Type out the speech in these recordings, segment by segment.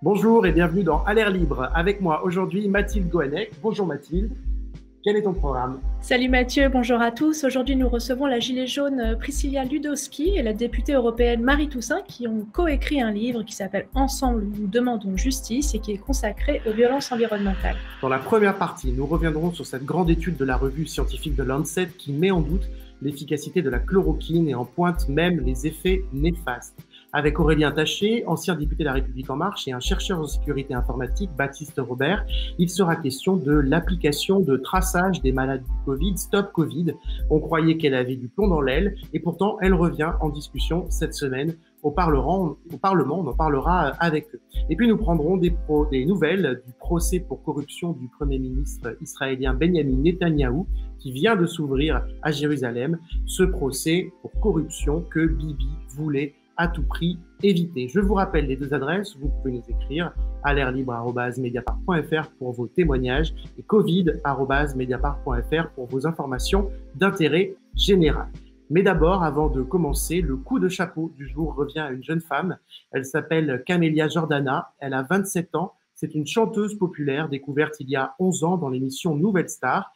Bonjour et bienvenue dans À l'air libre. Avec moi aujourd'hui Mathilde Goanec. Bonjour Mathilde, quel est ton programme? Salut Mathieu, bonjour à tous. Aujourd'hui, nous recevons la gilet jaune Priscilla Ludowski et la députée européenne Marie Toussaint qui ont coécrit un livre qui s'appelle Ensemble, nous demandons justice et qui est consacré aux violences environnementales. Dans la première partie, nous reviendrons sur cette grande étude de la revue scientifique de Lancet qui met en doute l'efficacité de la chloroquine et en pointe même les effets néfastes. Avec Aurélien Taché, ancien député de La République En Marche, et un chercheur en sécurité informatique, Baptiste Robert, il sera question de l'application de traçage des malades du Covid, Stop Covid. On croyait qu'elle avait du plomb dans l'aile, et pourtant elle revient en discussion cette semaine au Parlement, on en parlera avec eux. Et puis nous prendrons des nouvelles du procès pour corruption du Premier ministre israélien Benjamin Netanyahou, qui vient de s'ouvrir à Jérusalem. Ce procès pour corruption que Bibi voulait à tout prix éviter. Je vous rappelle les deux adresses, vous pouvez nous écrire à l'airlibre@mediapart.fr pour vos témoignages et covid@mediapart.fr pour vos informations d'intérêt général. Mais d'abord, avant de commencer, le coup de chapeau du jour revient à une jeune femme. Elle s'appelle Camélia Jordana, elle a 27 ans, c'est une chanteuse populaire découverte il y a 11 ans dans l'émission Nouvelle Star.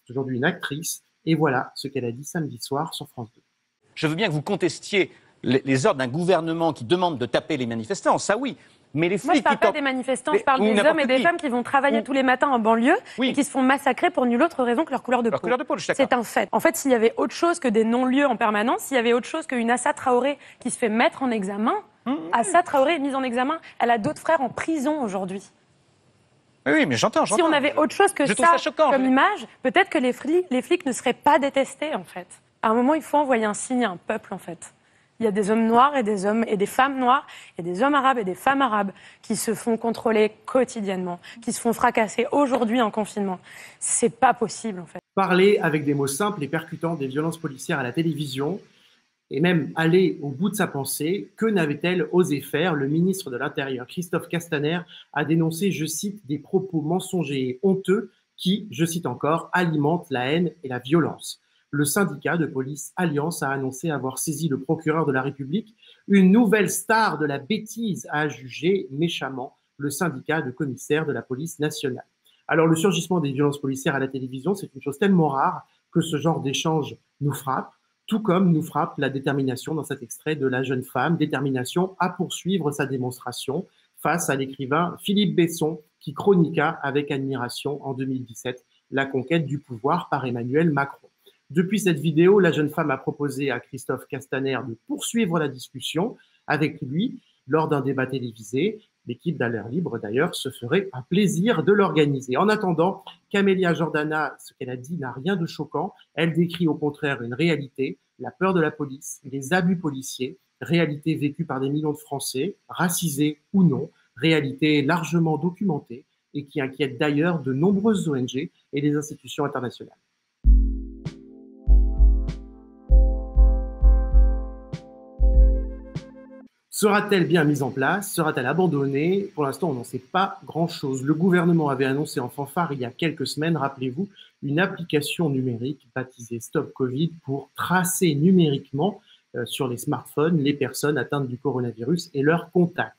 C'est aujourd'hui une actrice et voilà ce qu'elle a dit samedi soir sur France 2. Je veux bien que vous contestiez les ordres d'un gouvernement qui demande de taper les manifestants, ça oui. Mais les flics Moi, je parle pas des manifestants, je parle des hommes et des femmes qui vont travailler tous les matins en banlieue et qui se font massacrer pour nulle autre raison que leur couleur de peau. C'est un fait. En fait, s'il y avait autre chose que des non-lieux en permanence, s'il y avait autre chose qu'une Assa Traoré qui se fait mettre en examen, Assa Traoré est mise en examen, elle a d'autres frères en prison aujourd'hui. Oui, mais j'entends. Si on avait autre chose que ça comme image, peut-être que les flics ne seraient pas détestés, en fait. À un moment, il faut envoyer un signe à un peuple, en fait. Il y a des hommes noirs et des hommes et des femmes noires, et des hommes arabes et des femmes arabes qui se font contrôler quotidiennement, qui se font fracasser aujourd'hui en confinement. C'est pas possible, en fait. Parler avec des mots simples et percutants des violences policières à la télévision, et même aller au bout de sa pensée, que n'avait-elle osé faire? Le ministre de l'Intérieur, Christophe Castaner, a dénoncé, je cite, des propos mensongers et honteux qui, je cite encore, alimentent la haine et la violence. Le syndicat de police Alliance a annoncé avoir saisi le procureur de la République, une nouvelle star de la bêtise, a jugé méchamment le syndicat de commissaires de la police nationale. Alors le surgissement des violences policières à la télévision, c'est une chose tellement rare que ce genre d'échange nous frappe, tout comme nous frappe la détermination dans cet extrait de la jeune femme, détermination à poursuivre sa démonstration face à l'écrivain Philippe Besson, qui chroniqua avec admiration en 2017 la conquête du pouvoir par Emmanuel Macron. Depuis cette vidéo, la jeune femme a proposé à Christophe Castaner de poursuivre la discussion avec lui lors d'un débat télévisé. L'équipe d'À l'air libre, d'ailleurs, se ferait un plaisir de l'organiser. En attendant, Camélia Jordana, ce qu'elle a dit n'a rien de choquant. Elle décrit au contraire une réalité, la peur de la police, les abus policiers, réalité vécue par des millions de Français, racisés ou non, réalité largement documentée et qui inquiète d'ailleurs de nombreuses ONG et des institutions internationales. Sera-t-elle bien mise en place? Sera-t-elle abandonnée? Pour l'instant, on n'en sait pas grand-chose. Le gouvernement avait annoncé en fanfare il y a quelques semaines, rappelez-vous, une application numérique baptisée Stop Covid pour tracer numériquement sur les smartphones les personnes atteintes du coronavirus et leurs contacts.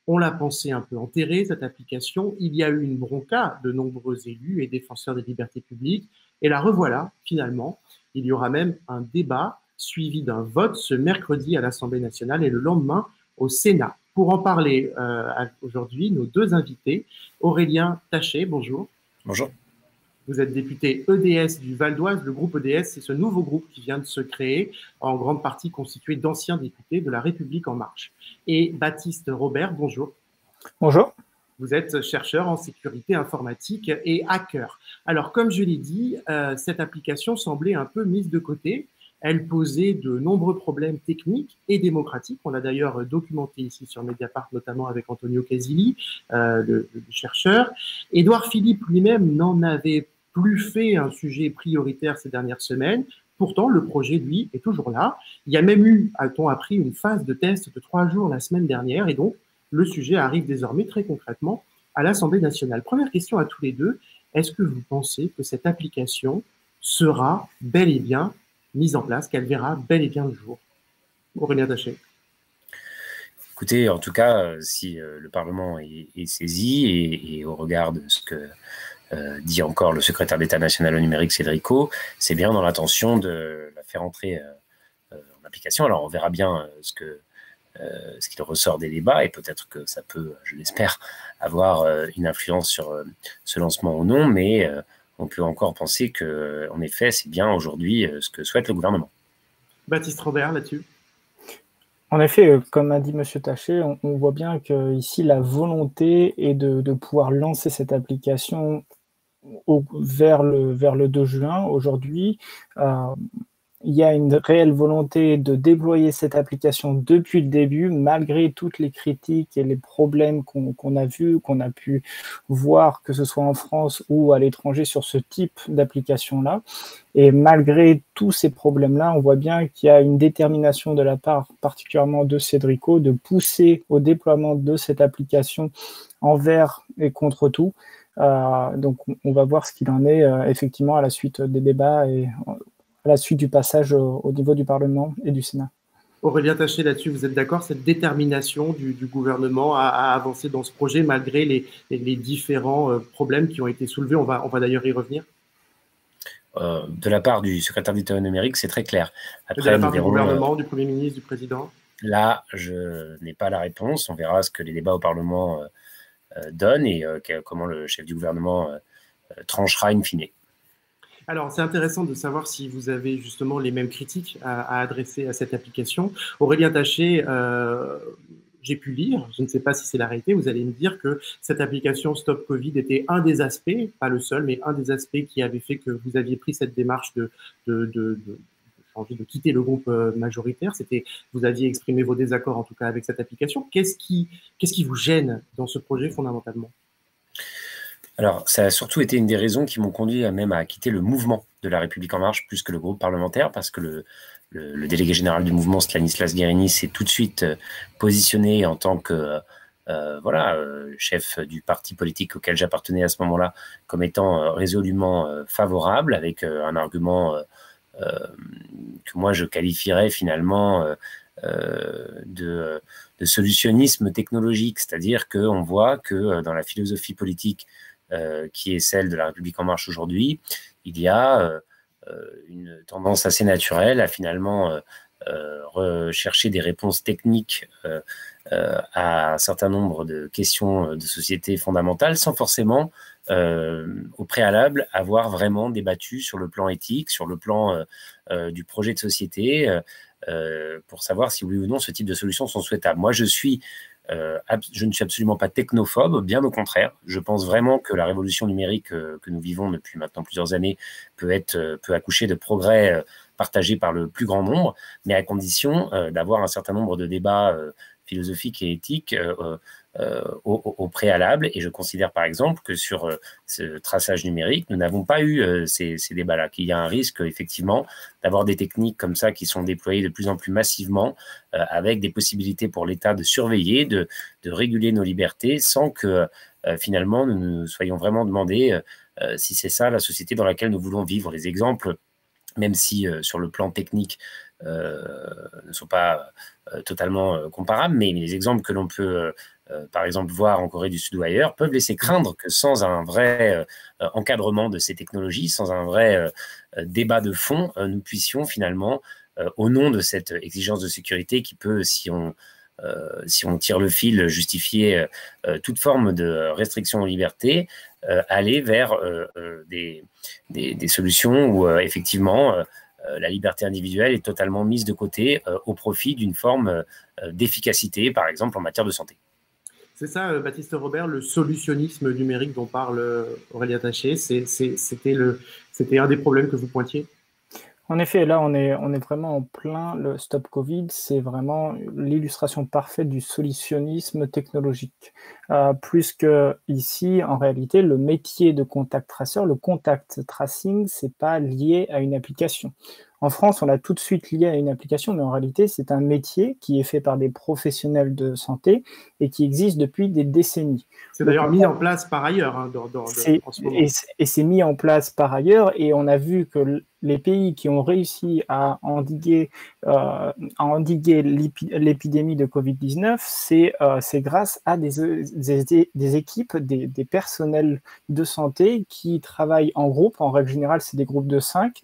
On l'a pensé un peu enterrée, cette application. Il y a eu une bronca de nombreux élus et défenseurs des libertés publiques. Et la revoilà, finalement. Il y aura même un débat suivi d'un vote ce mercredi à l'Assemblée nationale et le lendemain au Sénat. Pour en parler aujourd'hui, nos deux invités, Aurélien Taché, bonjour. Bonjour. Vous êtes député EDS du Val d'Oise. Le groupe EDS, c'est ce nouveau groupe qui vient de se créer, en grande partie constitué d'anciens députés de La République En Marche. Et Baptiste Robert, bonjour. Bonjour. Vous êtes chercheur en sécurité informatique et hacker. Alors, comme je l'ai dit, cette application semblait un peu mise de côté. Elle posait de nombreux problèmes techniques et démocratiques. On l'a d'ailleurs documenté ici sur Mediapart, notamment avec Antonio Casilli, le chercheur. Édouard Philippe lui-même n'en avait plus fait un sujet prioritaire ces dernières semaines. Pourtant, le projet, lui, est toujours là. Il y a même eu, a-t-on appris, une phase de test de 3 jours la semaine dernière. Et donc, le sujet arrive désormais très concrètement à l'Assemblée nationale. Première question à tous les deux. Est-ce que vous pensez que cette application sera bel et bien mise en place, qu'elle verra bel et bien le jour? Aurélien Taché. Écoutez, en tout cas, si le Parlement est saisi et au regard de ce que dit encore le secrétaire d'État national au numérique, Cédrico, c'est bien dans l'intention de la faire entrer en application. Alors, on verra bien ce qu'il ressort des débats, et peut-être que ça peut, je l'espère, avoir une influence sur ce lancement ou non, mais on peut encore penser que, en effet, c'est bien aujourd'hui ce que souhaite le gouvernement. Baptiste Robert, là-dessus. En effet, comme a dit M. Taché, on voit bien qu'ici, la volonté est de pouvoir lancer cette application vers le 2 juin. Aujourd'hui, il y a une réelle volonté de déployer cette application depuis le début, malgré toutes les critiques et les problèmes qu'on a vus, qu'on a pu voir, que ce soit en France ou à l'étranger, sur ce type d'application-là. Et malgré tous ces problèmes-là, on voit bien qu'il y a une détermination de la part, particulièrement de Cédrico, de pousser au déploiement de cette application envers et contre tout. Donc, on va voir ce qu'il en est effectivement à la suite des débats et à la suite du passage au niveau du Parlement et du Sénat. Aurélien Taché, là-dessus, vous êtes d'accord, cette détermination du gouvernement à avancer dans ce projet malgré les différents problèmes qui ont été soulevés? On va d'ailleurs y revenir. De la part du secrétaire d'État au numérique, c'est très clair. Après, de la part du gouvernement, du Premier ministre, du Président? Là, je n'ai pas la réponse. On verra ce que les débats au Parlement donnent et comment le chef du gouvernement tranchera in fine. Alors, c'est intéressant de savoir si vous avez justement les mêmes critiques à adresser à cette application. Aurélien Taché, j'ai pu lire, je ne sais pas si c'est la réalité, vous allez me dire que cette application Stop Covid était un des aspects, pas le seul, mais un des aspects qui avait fait que vous aviez pris cette démarche de quitter le groupe majoritaire. Vous aviez exprimé vos désaccords, en tout cas, avec cette application. Qu'est-ce qui vous gêne dans ce projet fondamentalement? Alors, ça a surtout été une des raisons qui m'ont conduit à quitter le mouvement de La République En Marche plus que le groupe parlementaire, parce que le délégué général du mouvement, Stanislas Guerini, s'est tout de suite positionné en tant que chef du parti politique auquel j'appartenais à ce moment-là, comme étant résolument favorable, avec un argument que moi je qualifierais finalement de solutionnisme technologique, c'est-à-dire qu'on voit que dans la philosophie politique qui est celle de La République En Marche aujourd'hui, il y a une tendance assez naturelle à finalement rechercher des réponses techniques à un certain nombre de questions de société fondamentales sans forcément au préalable avoir vraiment débattu sur le plan éthique, sur le plan du projet de société, pour savoir si oui ou non ce type de solutions sont souhaitables. Moi, je ne suis absolument pas technophobe, bien au contraire. Je pense vraiment que la révolution numérique que nous vivons depuis maintenant plusieurs années peut accoucher de progrès partagés par le plus grand nombre, mais à condition d'avoir un certain nombre de débats philosophiques et éthiques au préalable. Et je considère par exemple que sur ce traçage numérique, nous n'avons pas eu ces débats-là, qu'il y a un risque effectivement d'avoir des techniques comme ça qui sont déployées de plus en plus massivement, avec des possibilités pour l'État de surveiller, de réguler nos libertés, sans que finalement nous nous soyons vraiment demandé si c'est ça la société dans laquelle nous voulons vivre. Les exemples, même si sur le plan technique ne sont pas totalement comparables, mais les exemples que l'on peut par exemple voir en Corée du Sud ou ailleurs, peuvent laisser craindre que sans un vrai encadrement de ces technologies, sans un vrai débat de fond, nous puissions finalement, au nom de cette exigence de sécurité qui peut, si on tire le fil, justifier toute forme de restriction aux libertés, aller vers des solutions où effectivement la liberté individuelle est totalement mise de côté au profit d'une forme d'efficacité, par exemple en matière de santé. C'est ça, Baptiste Robert, le solutionnisme numérique dont parle Aurélien Taché, c'était un des problèmes que vous pointiez? En effet, là, on est vraiment en plein. Le Stop Covid, c'est vraiment l'illustration parfaite du solutionnisme technologique. Plus que ici, en réalité, le métier de contact traceur, le contact tracing, c'est pas lié à une application. En France, on l'a tout de suite lié à une application, mais en réalité, c'est un métier qui est fait par des professionnels de santé et qui existe depuis des décennies. C'est d'ailleurs mis en place par ailleurs en ce moment. Et c'est mis en place par ailleurs, et on a vu que les pays qui ont réussi à endiguer l'épidémie de Covid-19, c'est grâce à des équipes, des personnels de santé qui travaillent en groupe. En règle générale, c'est des groupes de 5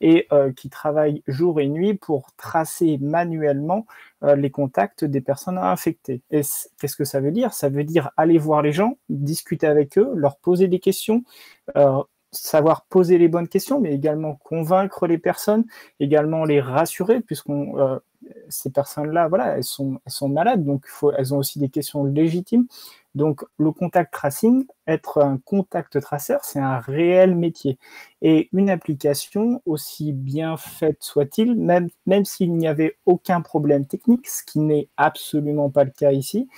et qui travaillent jour et nuit pour tracer manuellement les contacts des personnes infectées. Et qu'est-ce que ça veut dire? Ça veut dire aller voir les gens, discuter avec eux, leur poser des questions, savoir poser les bonnes questions, mais également convaincre les personnes, également les rassurer, puisqu'on ces personnes-là, voilà, elles sont malades, donc elles ont aussi des questions légitimes. Donc, le contact tracing, être un contact traceur, c'est un réel métier. Et une application, aussi bien faite soit-il, même s'il n'y avait aucun problème technique, ce qui n'est absolument pas le cas ici,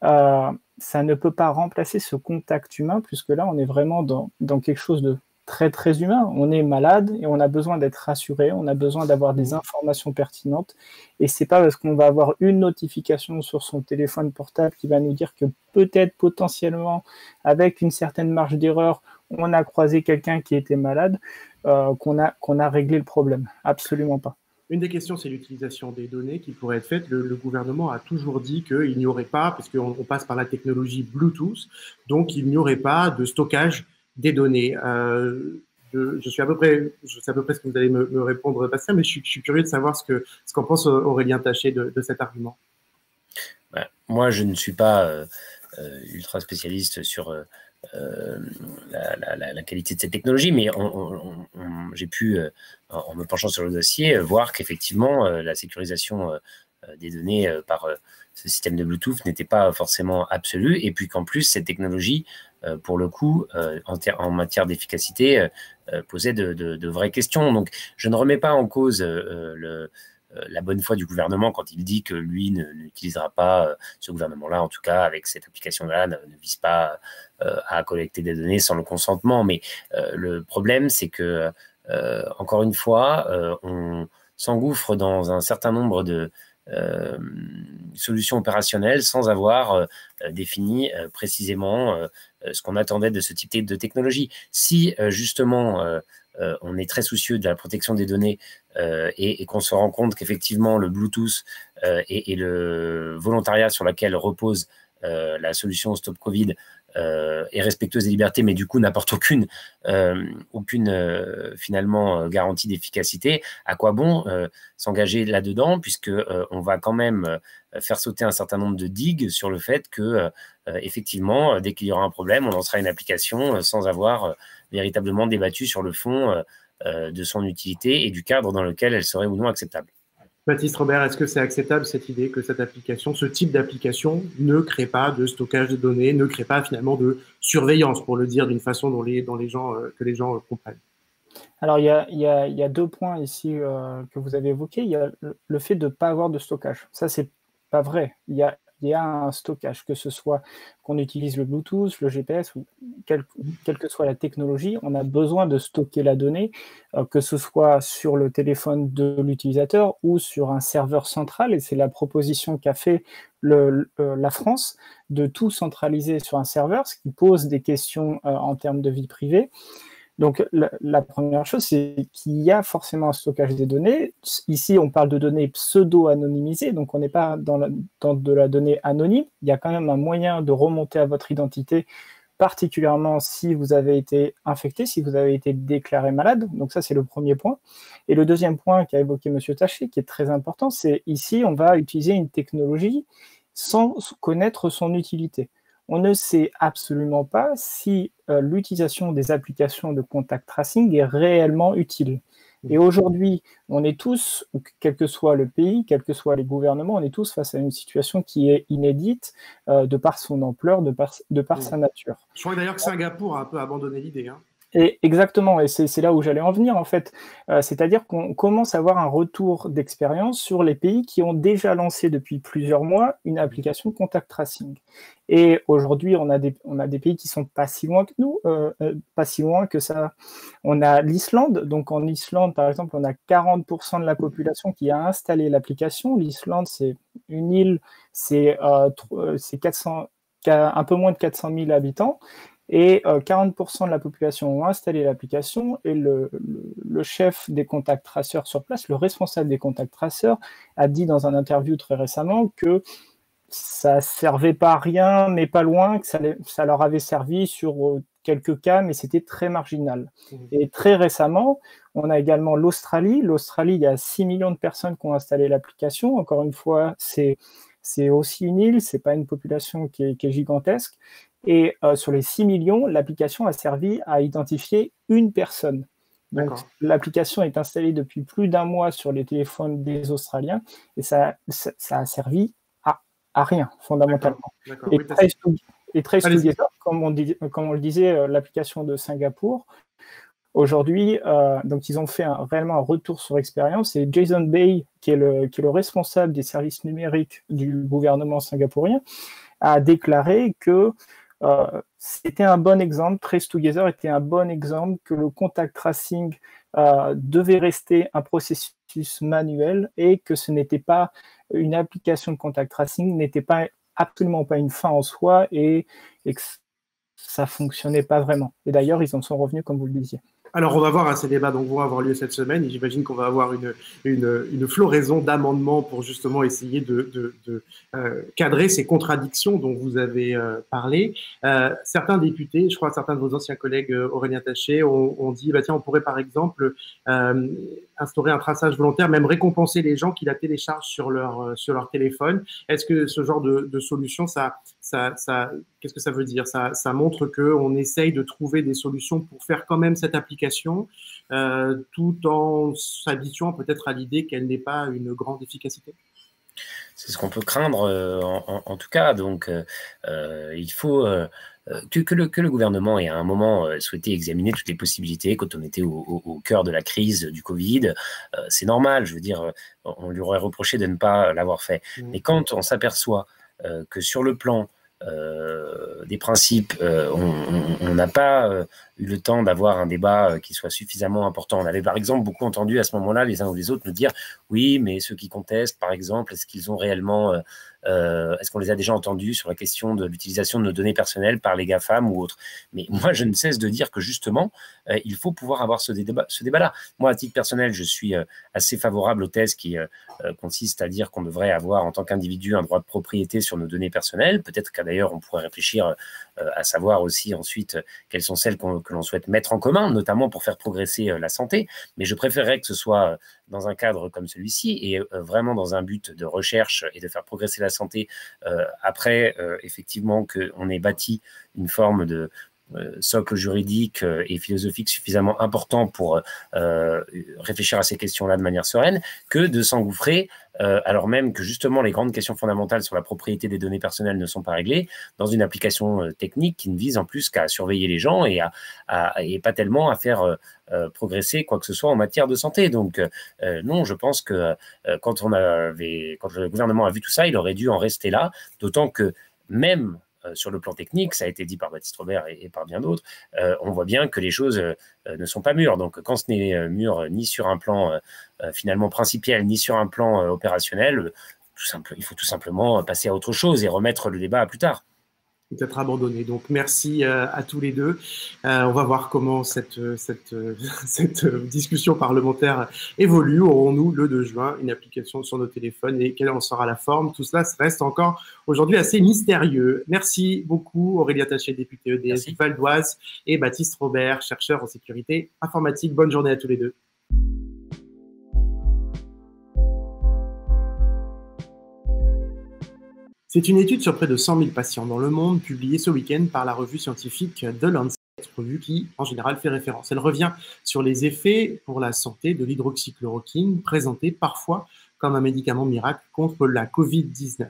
ça ne peut pas remplacer ce contact humain, puisque là, on est vraiment dans quelque chose de très, très humain. On est malade et on a besoin d'être rassuré, on a besoin d'avoir des informations pertinentes. Et c'est pas parce qu'on va avoir une notification sur son téléphone portable qui va nous dire que peut-être, potentiellement, avec une certaine marge d'erreur, on a croisé quelqu'un qui était malade, qu'on a réglé le problème. Absolument pas. Une des questions, c'est l'utilisation des données qui pourrait être faite. Le gouvernement a toujours dit qu'il n'y aurait pas, parce qu'on passe par la technologie Bluetooth, donc il n'y aurait pas de stockage des données. Je sais à peu près ce que vous allez me répondre, Bastien, mais je suis curieux de savoir ce qu'en pense Aurélien Taché de cet argument. Moi, je ne suis pas ultra spécialiste sur la qualité de cette technologie, mais j'ai pu, en me penchant sur le dossier, voir qu'effectivement, la sécurisation des données par ce système de Bluetooth n'était pas forcément absolue, et puis qu'en plus, cette technologie, pour le coup, en matière d'efficacité, posait de vraies questions. Donc, je ne remets pas en cause la bonne foi du gouvernement quand il dit que lui n'utilisera pas, ce gouvernement-là, en tout cas, avec cette application-là, ne vise pas à collecter des données sans le consentement. Mais le problème, c'est que, encore une fois, on s'engouffre dans un certain nombre de solutions opérationnelles sans avoir défini précisément ce qu'on attendait de ce type de technologie. Si justement on est très soucieux de la protection des données et qu'on se rend compte qu'effectivement le Bluetooth et le volontariat sur lequel repose la solution Stop Covid est respectueuse des libertés, mais du coup n'apporte aucune finalement garantie d'efficacité, à quoi bon s'engager là-dedans, puisque on va quand même faire sauter un certain nombre de digues sur le fait que effectivement, dès qu'il y aura un problème, on lancera une application sans avoir véritablement débattu sur le fond de son utilité et du cadre dans lequel elle serait ou non acceptable. Baptiste Robert, est-ce que c'est acceptable cette idée que cette application, ce type d'application, ne crée pas de stockage de données, ne crée pas finalement de surveillance, pour le dire d'une façon dont les gens comprennent? Alors, il y a 2 points ici que vous avez évoqués. Il y a le fait de ne pas avoir de stockage. Ça, c'est pas vrai. Il y a un stockage, que ce soit qu'on utilise le Bluetooth, le GPS, ou quelle que soit la technologie, on a besoin de stocker la donnée, que ce soit sur le téléphone de l'utilisateur ou sur un serveur central, et c'est la proposition qu'a fait la France, de tout centraliser sur un serveur, ce qui pose des questions en termes de vie privée. Donc, la première chose, c'est qu'il y a forcément un stockage des données. Ici, on parle de données pseudo-anonymisées, donc on n'est pas dans de la donnée anonyme. Il y a quand même un moyen de remonter à votre identité, particulièrement si vous avez été infecté, si vous avez été déclaré malade. Donc ça, c'est le premier point. Et le deuxième point qu'a évoqué M. Taché, qui est très important, c'est ici, on va utiliser une technologie sans connaître son utilité. On ne sait absolument pas si l'utilisation des applications de contact tracing est réellement utile. Et aujourd'hui, on est tous, quel que soit le pays, quels que soient les gouvernements, on est tous face à une situation qui est inédite de par son ampleur, de par sa nature. Je crois d'ailleurs que Singapour a un peu abandonné l'idée. Et exactement, et c'est là où j'allais en venir en fait. C'est-à-dire qu'on commence à avoir un retour d'expérience sur les pays qui ont déjà lancé depuis plusieurs mois une application de contact tracing. Et aujourd'hui, on a des pays qui sont pas si loin que nous, pas si loin que ça. On a l'Islande, donc en Islande par exemple, on a 40% de la population qui a installé l'application. L'Islande, c'est une île, c'est un peu moins de 400 000 habitants. Et 40% de la population ont installé l'application et le chef des contacts traceurs sur place, le responsable des contacts traceurs, a dit dans un interview très récemment que ça ne servait pas à rien, mais pas loin, que ça leur avait servi sur quelques cas, mais c'était très marginal. Et très récemment, on a également l'Australie. L'Australie, il y a 6 millions de personnes qui ont installé l'application. Encore une fois, c'est aussi une île, ce n'est pas une population qui est gigantesque. Et sur les 6 millions, l'application a servi à identifier une personne. Donc, l'application est installée depuis plus d'1 mois sur les téléphones des Australiens et ça a servi à rien, fondamentalement. Et TraceTogether, comme on le disait, l'application de Singapour, aujourd'hui, donc ils ont fait réellement un retour sur expérience et Jason Bay, qui est le responsable des services numériques du gouvernement singapourien, a déclaré que c'était un bon exemple, TraceTogether était un bon exemple que le contact tracing devait rester un processus manuel et que ce n'était pas une application de contact tracing, n'était absolument pas une fin en soi et que ça ne fonctionnait pas vraiment. Et d'ailleurs, ils en sont revenus, comme vous le disiez. Alors, on va voir ces débats donc, vont avoir lieu cette semaine et j'imagine qu'on va avoir une floraison d'amendements pour justement essayer de cadrer ces contradictions dont vous avez parlé. Certains députés, je crois certains de vos anciens collègues Aurélien Taché, ont dit tiens, on pourrait par exemple instaurer un traçage volontaire, même récompenser les gens qui la téléchargent sur leur téléphone. Est-ce que ce genre de solution, qu'est-ce que ça veut dire? Ça montre qu'on essaye de trouver des solutions pour faire quand même cette application tout en s'habituant peut-être à l'idée qu'elle n'ait pas une grande efficacité. C'est ce qu'on peut craindre en tout cas. Donc, il faut que le gouvernement ait à un moment souhaité examiner toutes les possibilités quand on était au cœur de la crise du Covid. C'est normal, je veux dire, on lui aurait reproché de ne pas l'avoir fait. Mais quand on s'aperçoit que sur le plan des principes, on n'a pas eu le temps d'avoir un débat qui soit suffisamment important. On avait par exemple beaucoup entendu à ce moment-là les uns ou les autres nous dire oui, mais ceux qui contestent par exemple, est-ce qu'ils ont réellement est-ce qu'on les a déjà entendus sur la question de l'utilisation de nos données personnelles par les GAFAM ou autres? Mais moi, je ne cesse de dire que justement, il faut pouvoir avoir ce débat-là. Moi, à titre personnel, je suis assez favorable aux thèses qui consistent à dire qu'on devrait avoir en tant qu'individu un droit de propriété sur nos données personnelles. Peut-être qu'à d'ailleurs, on pourrait réfléchir à savoir aussi ensuite quelles sont celles que l'on souhaite mettre en commun, notamment pour faire progresser la santé. Mais je préférerais que ce soit dans un cadre comme celui-ci et vraiment dans un but de recherche et de faire progresser la santé après, effectivement, qu'on ait bâti une forme de socle juridique et philosophique suffisamment important pour réfléchir à ces questions-là de manière sereine, que de s'engouffrer, alors même que justement les grandes questions fondamentales sur la propriété des données personnelles ne sont pas réglées, dans une application technique qui ne vise en plus qu'à surveiller les gens et pas tellement à faire progresser quoi que ce soit en matière de santé. Donc non, je pense que quand le gouvernement a vu tout ça, il aurait dû en rester là, d'autant que même sur le plan technique, ça a été dit par Baptiste Robert et par bien d'autres, on voit bien que les choses ne sont pas mûres. Donc quand ce n'est mûr ni sur un plan finalement principiel, ni sur un plan opérationnel, il faut tout simplement passer à autre chose et remettre le débat à plus tard. Peut-être abandonné. Donc merci à tous les deux. On va voir comment cette discussion parlementaire évolue. Aurons-nous le 2 juin une application sur nos téléphones et quelle en sera la forme? Tout cela reste encore aujourd'hui assez mystérieux. Merci beaucoup Aurélien Taché, député EDS du Val d'Oise, et Baptiste Robert, chercheur en sécurité informatique. Bonne journée à tous les deux. C'est une étude sur près de 100 000 patients dans le monde, publiée ce week-end par la revue scientifique The Lancet, revue qui, en général, fait référence. Elle revient sur les effets pour la santé de l'hydroxychloroquine, présentés parfois comme un médicament miracle contre la Covid-19.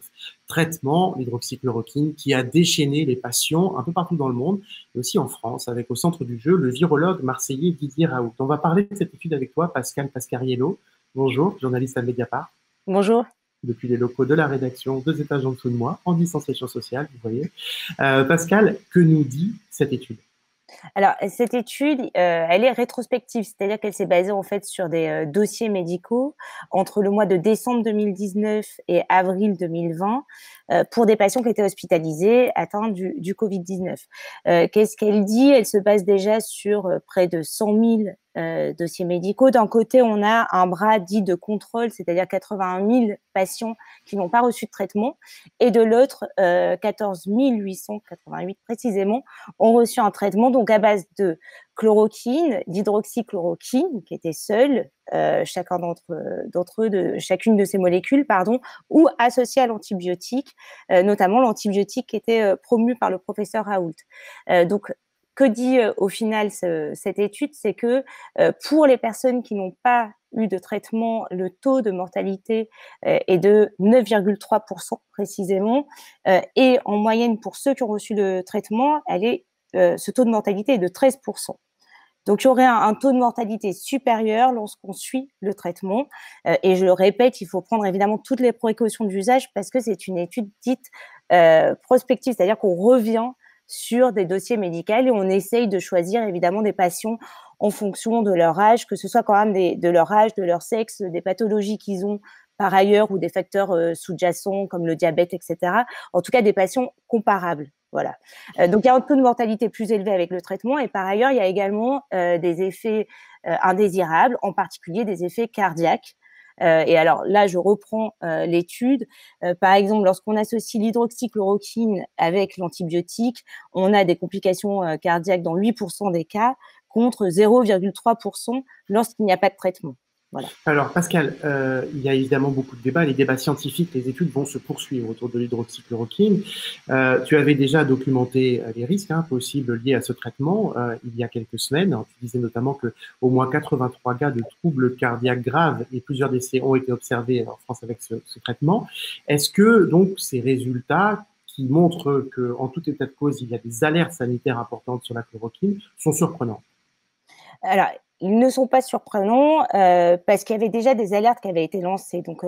Traitement, l'hydroxychloroquine, qui a déchaîné les patients un peu partout dans le monde, mais aussi en France, avec au centre du jeu le virologue marseillais Didier Raoult. On va parler de cette étude avec toi, Pascal Pascariello. Bonjour, journaliste à Mediapart. Bonjour. Depuis les locaux de la rédaction, 2 étages en dessous de moi, en distanciation sociale, vous voyez. Pascal, que nous dit cette étude ? Alors, cette étude, elle est rétrospective, c'est-à-dire qu'elle s'est basée en fait sur des dossiers médicaux entre le mois de décembre 2019 et avril 2020 pour des patients qui étaient hospitalisés atteints du Covid-19. Qu'est-ce qu'elle dit ? Elle se base déjà sur près de 100 000 dossiers médicaux. D'un côté, on a un bras dit de contrôle, c'est-à-dire 81 000 patients qui n'ont pas reçu de traitement, et de l'autre, 14 888 précisément, ont reçu un traitement donc à base de chloroquine, d'hydroxychloroquine, qui était seule, chacun d'entre eux, de chacune de ces molécules, ou associée à l'antibiotique, notamment l'antibiotique qui était promu par le professeur Raoult. Donc, que dit au final cette étude ? C'est que pour les personnes qui n'ont pas eu de traitement, le taux de mortalité est de 9,3% précisément, et en moyenne pour ceux qui ont reçu le traitement, ce taux de mortalité est de 13%. Donc, il y aurait un taux de mortalité supérieur lorsqu'on suit le traitement. Et je le répète, il faut prendre évidemment toutes les précautions d'usage parce que c'est une étude dite prospective, c'est-à-dire qu'on revient sur des dossiers médicaux et on essaye de choisir évidemment des patients en fonction de leur âge, que ce soit quand même de leur âge, de leur sexe, des pathologies qu'ils ont par ailleurs ou des facteurs sous-jacents comme le diabète, etc. En tout cas, des patients comparables. Voilà. Donc, il y a un taux de mortalité plus élevé avec le traitement et par ailleurs, il y a également des effets indésirables, en particulier des effets cardiaques. Et alors là, je reprends l'étude. Par exemple, lorsqu'on associe l'hydroxychloroquine avec l'antibiotique, on a des complications cardiaques dans 8% des cas contre 0,3% lorsqu'il n'y a pas de traitement. Voilà. Alors Pascal, il y a évidemment beaucoup de débats, les débats scientifiques, les études vont se poursuivre autour de l'hydroxychloroquine. Tu avais déjà documenté les risques possibles liés à ce traitement il y a quelques semaines. Tu disais notamment qu'au moins 83 cas de troubles cardiaques graves et plusieurs décès ont été observés en France avec ce traitement. Est-ce que donc ces résultats qui montrent qu'en tout état de cause, il y a des alertes sanitaires importantes sur la chloroquine sont surprenants ? Alors, ils ne sont pas surprenants parce qu'il y avait déjà des alertes qui avaient été lancées. Donc,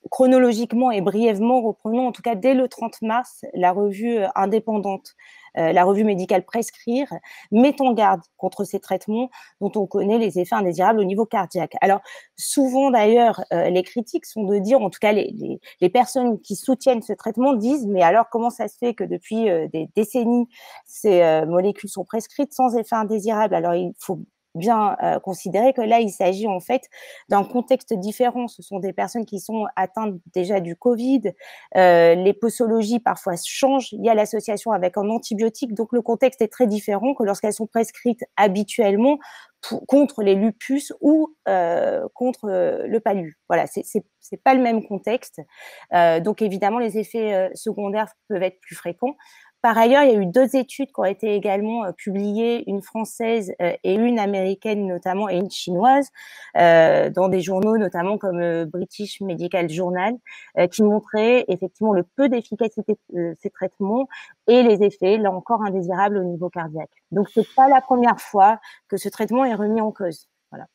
chronologiquement et brièvement, reprenons en tout cas dès le 30 mars la revue indépendante, la revue médicale Prescrire, met en garde contre ces traitements dont on connaît les effets indésirables au niveau cardiaque. Alors, souvent d'ailleurs, les critiques sont de dire, en tout cas les personnes qui soutiennent ce traitement disent, mais alors comment ça se fait que depuis des décennies, ces molécules sont prescrites sans effets indésirables ? Alors, il faut bien considérer que là, il s'agit en fait d'un contexte différent. Ce sont des personnes qui sont atteintes déjà du Covid. Les posologies parfois changent. Il y a l'association avec un antibiotique. Donc, le contexte est très différent que lorsqu'elles sont prescrites habituellement contre les lupus ou contre le palu. Voilà, c'est pas le même contexte. Donc, évidemment, les effets secondaires peuvent être plus fréquents. Par ailleurs, il y a eu 2 études qui ont été également publiées, une française et une américaine notamment, et une chinoise, dans des journaux notamment comme British Medical Journal, qui montraient effectivement le peu d'efficacité de ces traitements et les effets, là encore, indésirables au niveau cardiaque. Donc, c'est pas la première fois que ce traitement est remis en cause. Voilà.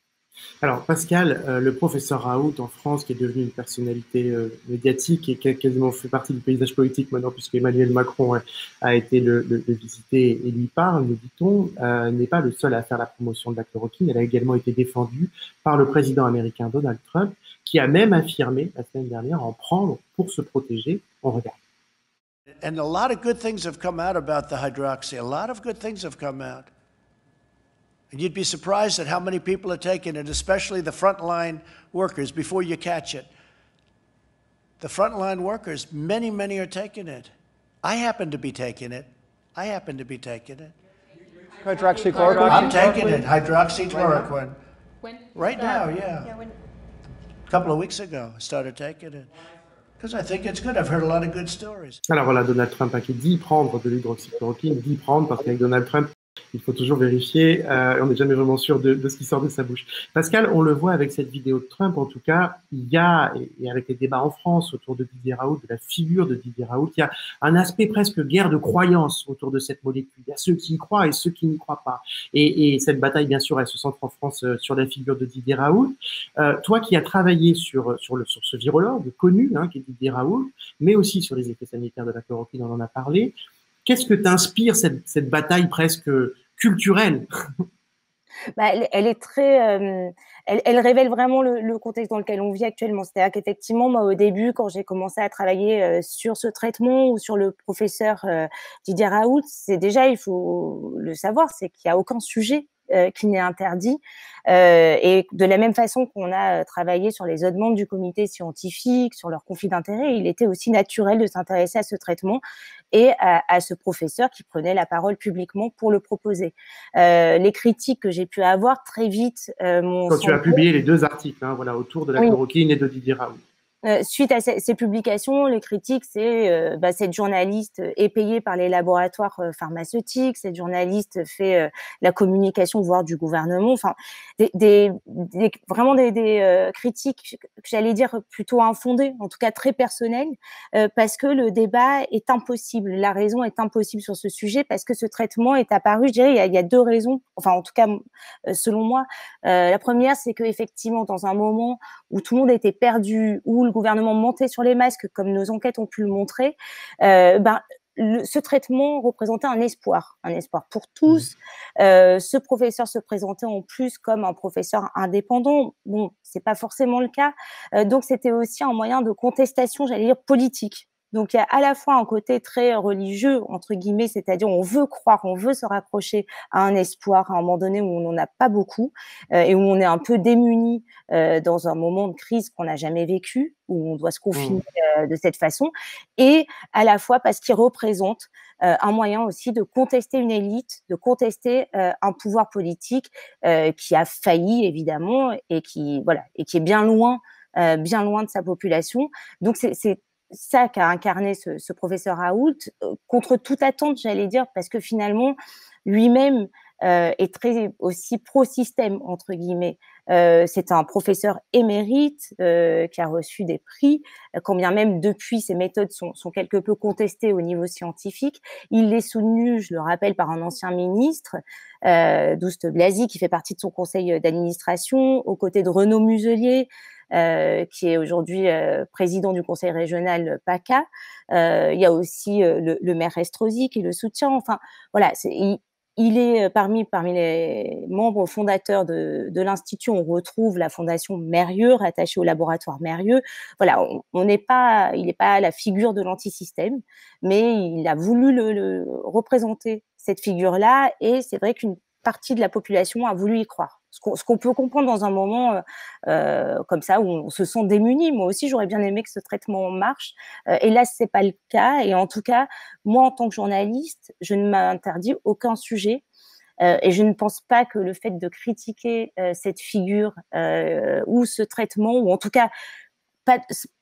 Alors Pascal, le professeur Raoult en France, qui est devenu une personnalité médiatique et qui a quasiment fait partie du paysage politique maintenant, puisque Emmanuel Macron a été le visiter et lui parle, nous dit-on, n'est pas le seul à faire la promotion de la chloroquine. Elle a également été défendue par le président américain Donald Trump, qui a même affirmé la semaine dernière en prendre pour se protéger. On regarde. And a lot of good things have come out about the hydroxy. A lot of good things have come out. And you'd be surprised at how many people are taking it, especially the frontline workers, before you catch it. The frontline workers, many are taking it. I happen to be taking it. Hydroxychloroquine? I'm taking it, hydroxychloroquine. When? Right now, yeah. A couple of weeks ago, I started taking it. Because I think it's good. I've heard a lot of good stories. Alors voilà, Donald Trump qui dit prendre de l'hydroxychloroquine, dit prendre parce qu'avec Donald Trump, Il faut toujours vérifier, on n'est jamais vraiment sûr de ce qui sort de sa bouche. Pascal, on le voit avec cette vidéo de Trump, en tout cas, il y a, et avec les débats en France autour de Didier Raoult, de la figure de Didier Raoult, il y a un aspect presque guerre de croyance autour de cette molécule. Il y a ceux qui y croient et ceux qui n'y croient pas. Et cette bataille, bien sûr, elle se centre en France sur la figure de Didier Raoult. Toi qui as travaillé sur ce virologue connu, hein, qui est Didier Raoult, mais aussi sur les effets sanitaires de la chloroquine, on en a parlé. Qu'est-ce que t'inspire cette bataille presque culturelle? Elle est très, elle révèle vraiment le contexte dans lequel on vit actuellement. C'est-à-dire qu'effectivement, moi, au début, quand j'ai commencé à travailler sur ce traitement ou sur le professeur Didier Raoult, c'est déjà, il faut le savoir, c'est qu'il n'y a aucun sujet qui n'est interdit. Et de la même façon qu'on a travaillé sur les autres membres du comité scientifique, sur leur conflit d'intérêts, il était aussi naturel de s'intéresser à ce traitement et à ce professeur qui prenait la parole publiquement pour le proposer. Les critiques que j'ai pu avoir très vite Quand tu as publié les 2 articles, hein, voilà, autour de la chloroquine et de Didier Raoult. Suite à ces publications, les critiques, c'est cette journaliste est payée par les laboratoires pharmaceutiques, cette journaliste fait la communication, voire du gouvernement. Enfin, vraiment des critiques que j'allais dire plutôt infondées, en tout cas très personnelles, parce que le débat est impossible. La raison est impossible sur ce sujet parce que ce traitement est apparu. Je dirais, il y a 2 raisons. Enfin, en tout cas, selon moi, la première, c'est que effectivement, dans un moment où tout le monde était perdu, où le gouvernement mentait sur les masques, comme nos enquêtes ont pu le montrer, ce traitement représentait un espoir pour tous. Ce professeur se présentait en plus comme un professeur indépendant. Bon, c'est pas forcément le cas. Donc, c'était aussi un moyen de contestation, j'allais dire, politique. Donc, il y a à la fois un côté très religieux, entre guillemets, c'est-à-dire on veut croire, on veut se raccrocher à un espoir à un moment donné où on n'en a pas beaucoup et où on est un peu démuni dans un moment de crise qu'on n'a jamais vécu, où on doit se confiner de cette façon, et à la fois parce qu'il représente un moyen aussi de contester une élite, de contester un pouvoir politique qui a failli, évidemment, et qui est bien loin de sa population. Donc, c'est ça qu'a incarné ce professeur Raoult, contre toute attente, j'allais dire, parce que finalement, lui-même est très aussi pro-système, entre guillemets. C'est un professeur émérite qui a reçu des prix, quand bien même depuis ses méthodes sont quelque peu contestées au niveau scientifique. Il est soutenu, je le rappelle, par un ancien ministre, Douste Blazy, qui fait partie de son conseil d'administration, aux côtés de Renaud Muselier, qui est aujourd'hui président du conseil régional PACA. Il y a aussi le maire Estrosi qui le soutient. Enfin, voilà, il est parmi les membres fondateurs de l'Institut. On retrouve la fondation Mérieux, rattachée au laboratoire Mérieux. Voilà, il n'est pas la figure de l'antisystème, mais il a voulu le représenter, cette figure-là, et c'est vrai qu'une partie de la population a voulu y croire. Ce qu'on peut comprendre dans un moment comme ça, où on se sent démuni. Moi aussi, j'aurais bien aimé que ce traitement marche. Hélas, c'est pas le cas. Et en tout cas, moi, en tant que journaliste, je ne m'interdis aucun sujet. Et je ne pense pas que le fait de critiquer cette figure ou ce traitement, ou en tout cas,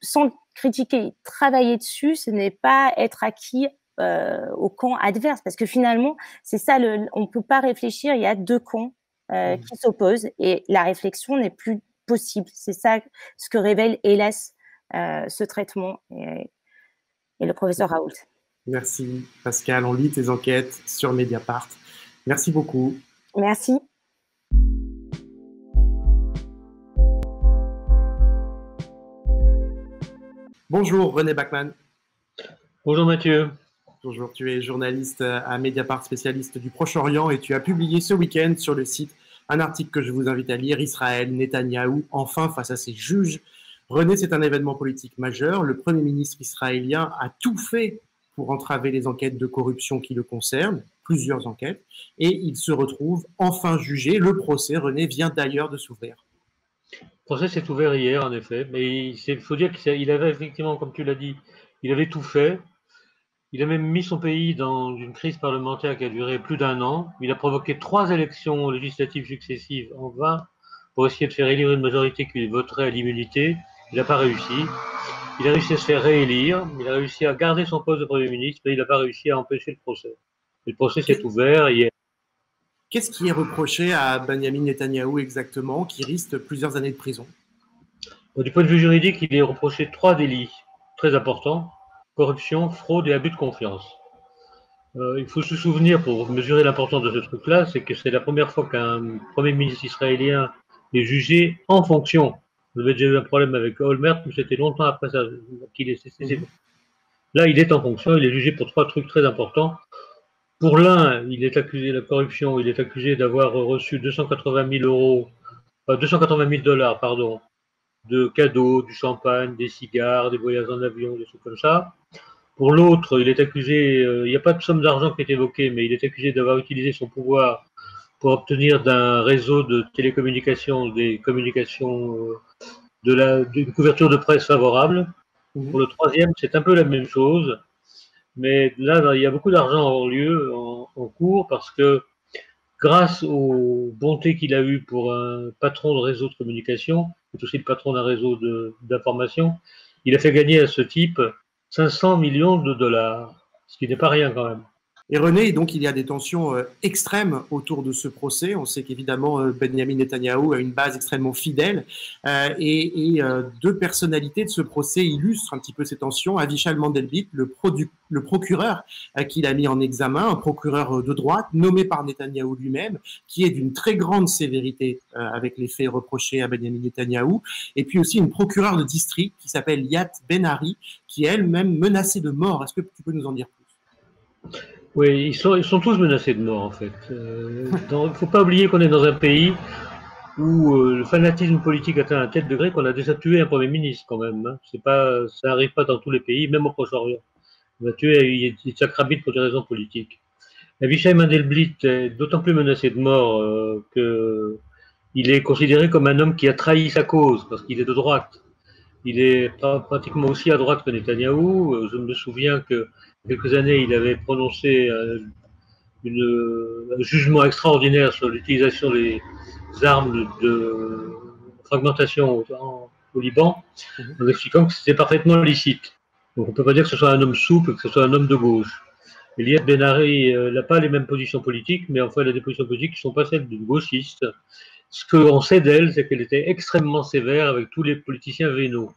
sans le critiquer, travailler dessus, ce n'est pas être acquis au camp adverse. Parce que finalement, c'est ça, on ne peut pas réfléchir, il y a 2 camps qui s'opposent et la réflexion n'est plus possible. C'est ça ce que révèle, hélas, ce traitement et le professeur Raoult. Merci Pascal, on lit tes enquêtes sur Mediapart. Merci beaucoup. Merci. Bonjour René Bachmann. Bonjour Mathieu. Bonjour, tu es journaliste à Mediapart, spécialiste du Proche-Orient, et tu as publié ce week-end sur le site un article que je vous invite à lire, Israël, Netanyahou, enfin face à ses juges. René, c'est un événement politique majeur. Le Premier ministre israélien a tout fait pour entraver les enquêtes de corruption qui le concernent, plusieurs enquêtes, et il se retrouve enfin jugé. Le procès, René, vient d'ailleurs de s'ouvrir. Le procès s'est ouvert hier, en effet, mais il faut dire qu'il avait effectivement, comme tu l'as dit, il avait tout fait. Il a même mis son pays dans une crise parlementaire qui a duré plus d'1 an. Il a provoqué 3 élections législatives successives en vain pour essayer de faire élire une majorité qui voterait à l'immunité. Il n'a pas réussi. Il a réussi à se faire réélire. Il a réussi à garder son poste de Premier ministre, mais il n'a pas réussi à empêcher le procès. Et le procès s'est ouvert hier. Qu'est-ce qui est reproché à Benjamin Netanyahou exactement, qui risque plusieurs années de prison? Du point de vue juridique, il est reproché 3 délits très importants: corruption, fraude et abus de confiance. Il faut se souvenir, pour mesurer l'importance de ce truc-là, c'est que c'est la première fois qu'un Premier ministre israélien est jugé en fonction. Vous avez déjà eu un problème avec Olmert, mais c'était longtemps après ça qu'il est cessé. Là, il est en fonction, il est jugé pour 3 trucs très importants. Pour l'un, il est accusé de la corruption, il est accusé d'avoir reçu 280 000 $, pardon, de cadeaux, du champagne, des cigares, des voyages en avion, des trucs comme ça. Pour l'autre, il est accusé, il n'y a pas de somme d'argent qui est évoquée, mais il est accusé d'avoir utilisé son pouvoir pour obtenir d'un réseau de télécommunications des communications, d'une couverture de presse favorable. Pour le troisième, c'est un peu la même chose, mais là, il y a beaucoup d'argent en cours, parce que grâce aux bontés qu'il a eues pour un patron de réseau de communication, c'est aussi le patron d'un réseau d'information, il a fait gagner à ce type 500 millions de $, ce qui n'est pas rien quand même. Et René, donc il y a des tensions extrêmes autour de ce procès. On sait qu'évidemment Benjamin Netanyahou a une base extrêmement fidèle et 2 personnalités de ce procès illustrent un petit peu ces tensions. Avichai Mandelblit, le procureur qu'il a mis en examen, un procureur de droite nommé par Netanyahou lui-même, qui est d'une très grande sévérité avec les faits reprochés à Benjamin Netanyahou, et puis aussi une procureure de district qui s'appelle Liat Ben-Ari, qui est elle-même menacée de mort. Est-ce que tu peux nous en dire plus? Oui, ils sont tous menacés de mort en fait. Il ne faut pas oublier qu'on est dans un pays où le fanatisme politique atteint un tel degré qu'on a déjà tué un Premier ministre quand même. Hein. Ça n'arrive pas dans tous les pays, même au Proche-Orient. On a tué Yitzhak Rabin pour des raisons politiques. Avichai Mandelblit est d'autant plus menacé de mort qu'il est considéré comme un homme qui a trahi sa cause, parce qu'il est de droite. Il est pratiquement aussi à droite que Netanyahou. Je me souviens que quelques années, il avait prononcé un jugement extraordinaire sur l'utilisation des armes de fragmentation au Liban, en expliquant que c'était parfaitement licite. Donc on ne peut pas dire que ce soit un homme souple, que ce soit un homme de gauche. Et Liat Ben-Ari n'a pas les mêmes positions politiques, mais enfin elle a des positions politiques qui ne sont pas celles d'une gauchiste. Ce qu'on sait d'elle, c'est qu'elle était extrêmement sévère avec tous les politiciens vénaux.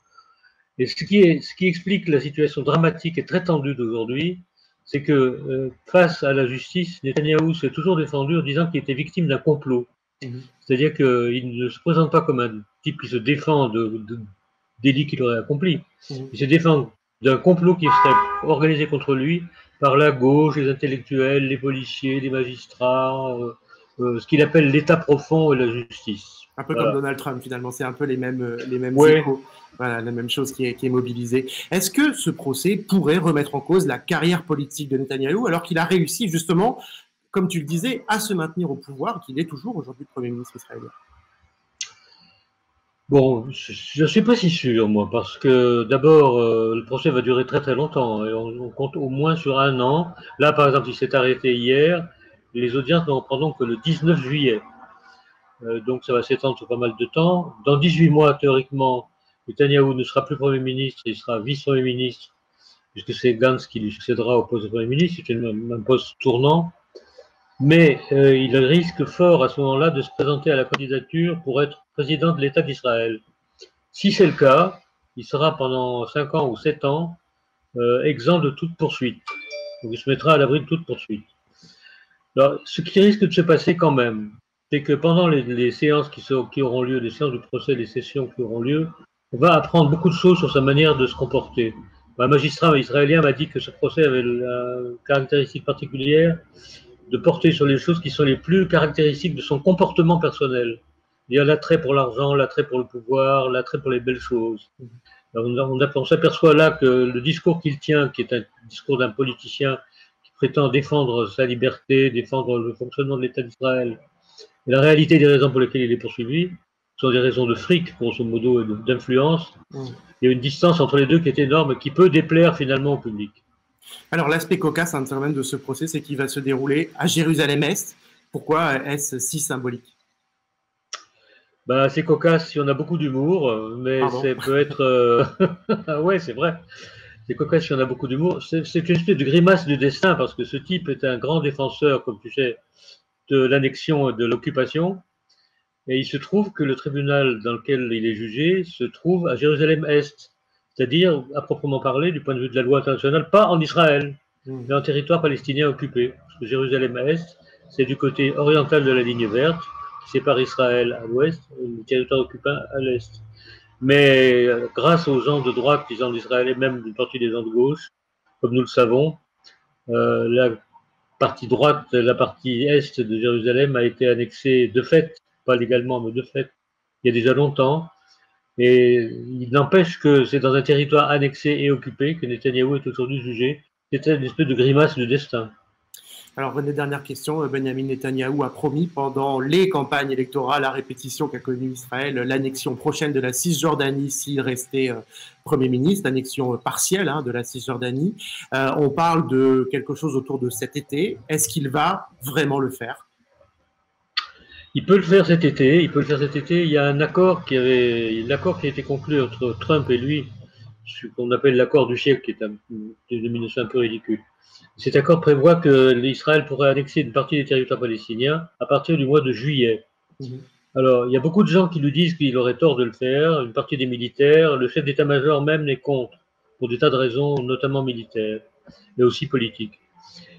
Et ce qui explique la situation dramatique et très tendue d'aujourd'hui, c'est que face à la justice, Netanyahou s'est toujours défendu en disant qu'il était victime d'un complot. C'est-à-dire qu'il ne se présente pas comme un type qui se défend de délits qu'il aurait accomplis. Il se défend d'un complot qui serait organisé contre lui par la gauche, les intellectuels, les policiers, les magistrats, ce qu'il appelle l'État profond et la justice. Un peu comme Donald Trump, finalement, c'est un peu les mêmes ouais. échos. Voilà, la même chose qui est mobilisée. Est-ce que ce procès pourrait remettre en cause la carrière politique de Netanyahou, alors qu'il a réussi justement, comme tu le disais, à se maintenir au pouvoir, qu'il est toujours aujourd'hui le Premier ministre israélien? Bon, je ne suis pas si sûr, moi, parce que d'abord, le procès va durer très très longtemps, et on compte au moins sur 1 an. Là, par exemple, il s'est arrêté hier, les audiences ne reprendront que le 19 juillet. Donc ça va s'étendre sur pas mal de temps. Dans 18 mois, théoriquement, Netanyahou ne sera plus Premier ministre, il sera vice-Premier ministre, puisque c'est Gantz qui lui succédera au poste de Premier ministre, c'est un poste tournant. Mais il risque fort à ce moment-là de se présenter à la candidature pour être président de l'État d'Israël. Si c'est le cas, il sera pendant 5 ans ou 7 ans exempt de toute poursuite. Donc il se mettra à l'abri de toute poursuite. Alors, ce qui risque de se passer quand même, c'est que pendant les séances qui auront lieu, les séances du procès, les sessions qui auront lieu, on va apprendre beaucoup de choses sur sa manière de se comporter. Un magistrat israélien m'a dit que ce procès avait la caractéristique particulière de porter sur les choses qui sont les plus caractéristiques de son comportement personnel. Il y a l'attrait pour l'argent, l'attrait pour le pouvoir, l'attrait pour les belles choses. On s'aperçoit là que le discours qu'il tient, qui est un discours d'un politicien qui prétend défendre sa liberté, défendre le fonctionnement de l'État d'Israël, et la réalité des raisons pour lesquelles il est poursuivi sont des raisons de fric, grosso modo, et d'influence. Il y a une distance entre les deux qui est énorme, qui peut déplaire finalement au public. Alors, l'aspect cocasse même de ce procès, c'est qu'il va se dérouler à Jérusalem-Est. Pourquoi est-ce si symbolique? C'est cocasse si on a beaucoup d'humour, mais ça peut être... ouais, c'est vrai. C'est cocasse si on a beaucoup d'humour. C'est une espèce de grimace du destin, parce que ce type est un grand défenseur, comme tu sais, de l'annexion et de l'occupation. Et il se trouve que le tribunal dans lequel il est jugé se trouve à Jérusalem-Est, c'est-à-dire, à proprement parler, du point de vue de la loi internationale, pas en Israël, mais en territoire palestinien occupé. Parce que Jérusalem-Est, c'est du côté oriental de la ligne verte, qui sépare Israël à l'ouest et le territoire occupé à l'est. Mais grâce aux gens de droite, des gens d'Israël et même d'une partie des gens de gauche, comme nous le savons, la partie droite, la partie est de Jérusalem a été annexée de fait, pas légalement, mais de fait, il y a déjà longtemps. Et il n'empêche que c'est dans un territoire annexé et occupé que Netanyahou est aujourd'hui jugé. C'était une espèce de grimace de destin. Alors René, dernière question. Benjamin Netanyahou a promis pendant les campagnes électorales à répétition qu'a connue Israël l'annexion prochaine de la Cisjordanie s'il restait Premier ministre, annexion partielle de la Cisjordanie. On parle de quelque chose autour de cet été. Est-ce qu'il va vraiment le faire? Il peut le faire cet été. Il y a un accord qui a été conclu entre Trump et lui, ce qu'on appelle l'accord du siècle, qui est une dénomination un peu ridicule. Cet accord prévoit que l'Israël pourrait annexer une partie des territoires palestiniens à partir du mois de juillet. Alors, il y a beaucoup de gens qui nous disent qu'il aurait tort de le faire, une partie des militaires, le chef d'état-major même n'est contre, pour des tas de raisons, notamment militaires, mais aussi politiques.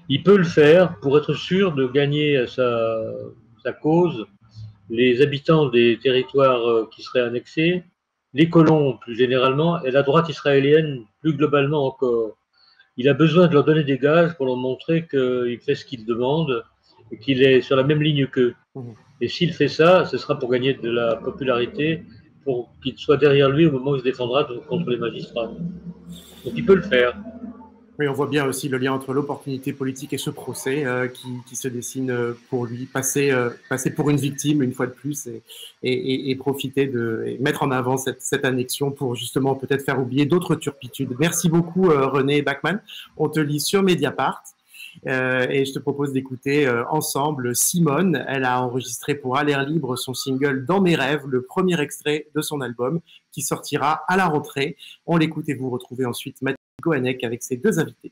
Il peut le faire pour être sûr de gagner sa cause, les habitants des territoires qui seraient annexés, les colons plus généralement, et la droite israélienne plus globalement encore. Il a besoin de leur donner des gages pour leur montrer qu'il fait ce qu'ils demandent et qu'il est sur la même ligne qu'eux. Et s'il fait ça, ce sera pour gagner de la popularité, pour qu'il soit derrière lui au moment où il se défendra contre les magistrats. Donc il peut le faire. Oui, on voit bien aussi le lien entre l'opportunité politique et ce procès qui se dessine pour lui. Passer pour une victime une fois de plus et profiter et mettre en avant cette annexion pour justement peut-être faire oublier d'autres turpitudes. Merci beaucoup René Bachmann. On te lit sur Mediapart et je te propose d'écouter ensemble Simone. Elle a enregistré pour À l'air libre son single Dans mes rêves, le premier extrait de son album qui sortira à la rentrée. On l'écoute et vous retrouvez ensuite Mathieu Gohanek avec ses deux invités.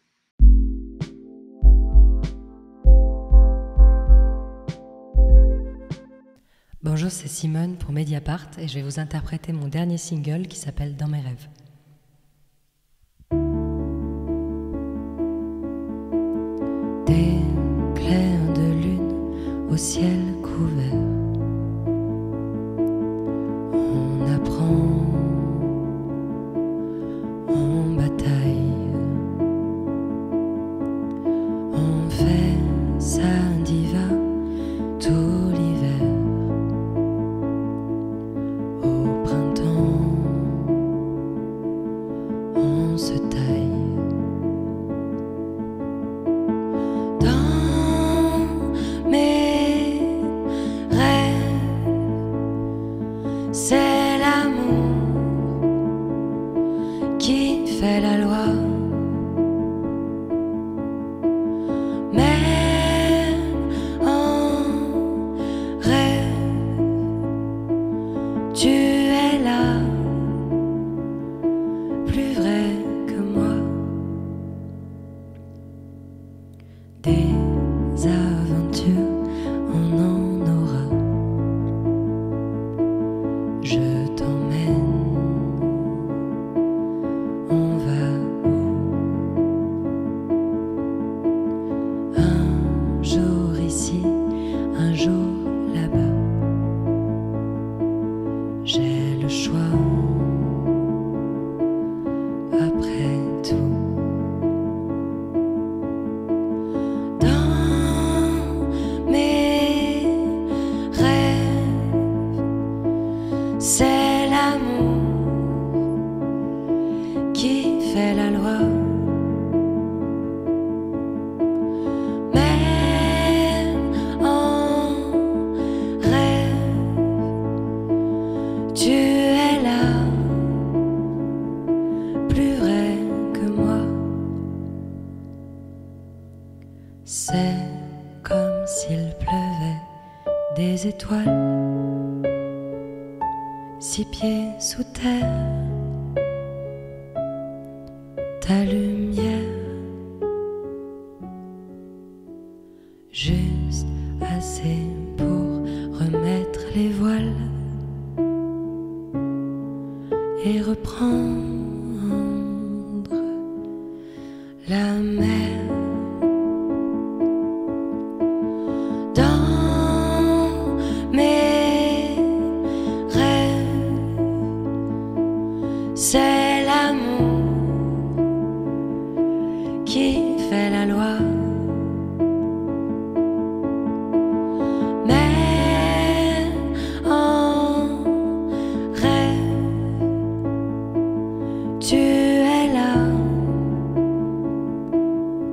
Bonjour, c'est Simone pour Mediapart et je vais vous interpréter mon dernier single qui s'appelle Dans mes rêves. Des clairs de lune au ciel couvert, on apprend en bataille, on fait sa diva tout l'hiver. Au printemps, on se taille. Dans mes rêves, c'est l'amour qui fait la loi. Même en rêve, tu es là, plus vrai que moi. Des aventures, on en aura. Je t'emmène, on va où? Un jour ici, un jour là-bas. J'ai le choix, après tout. Dans mes rêves, c'est l'amour qui fait la loi. Même en rêve, tu es là, plus vrai que moi. C'est comme s'il pleuvait des étoiles, 6 pieds sous terre. Ta lumière, juste assez la mer dans mes rêves. C'est l'amour qui fait la loi. Mais en rêve, tu es là,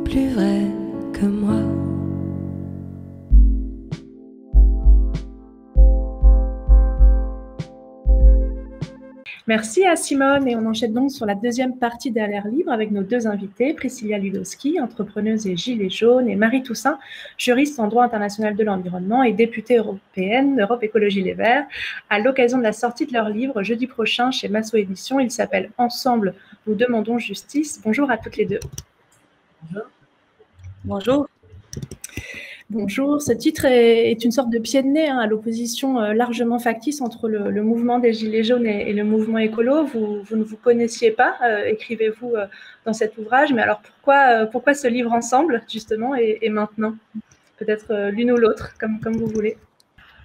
plus vrai que moi. Merci à Simone et on enchaîne donc sur la deuxième partie d'Alerte Libre avec nos deux invités, Priscilla Ludowski, entrepreneuse et gilet jaune, et Marie Toussaint, juriste en droit international de l'environnement et députée européenne d'Europe Écologie Les Verts, à l'occasion de la sortie de leur livre jeudi prochain chez Massot Éditions. Il s'appelle « Ensemble, nous demandons justice ». Bonjour à toutes les deux. Bonjour. Bonjour. Bonjour, ce titre est une sorte de pied de nez à l'opposition largement factice entre le mouvement des Gilets jaunes et le mouvement écolo. Vous ne vous connaissiez pas, écrivez-vous dans cet ouvrage, mais alors pourquoi ce livre ensemble, justement, et maintenant? Peut-être l'une ou l'autre, comme vous voulez.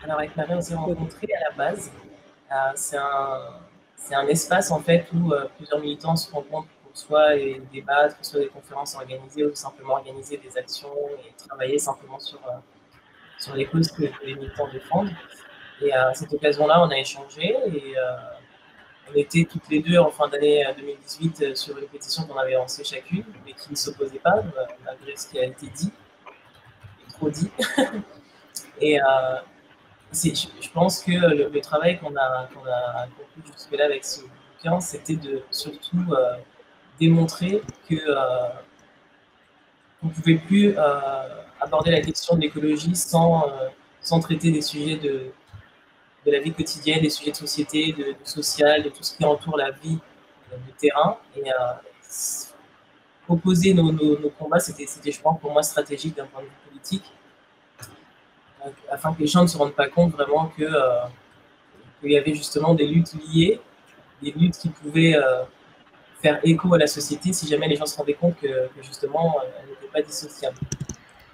Alors avec Marie, on s'est rencontrés à la base. C'est un espace, en fait, où plusieurs militants se rencontrent pour soit débattre, soit des conférences organisées, ou simplement organiser des actions et travailler simplement sur les causes que les militants défendent. Et à cette occasion-là, on a échangé et on était toutes les deux en fin d'année 2018 sur une pétition qu'on avait lancée chacune, mais qui ne s'opposait pas, malgré ce qui a été dit, et trop dit. Et je pense que le travail qu'on a conclu jusque-là avec ce bouquin, c'était de surtout démontrer qu'on ne pouvait plus aborder la question de l'écologie sans traiter des sujets de la vie quotidienne, des sujets de société, de social, de tout ce qui entoure la vie de terrain. Et opposer nos combats, c'était, je pense, pour moi, stratégique d'un point de vue politique, afin que les gens ne se rendent pas compte vraiment qu'il y avait justement des luttes liées, des luttes qui pouvaient faire écho à la société si jamais les gens se rendaient compte que justement, elles n'étaient pas dissociables.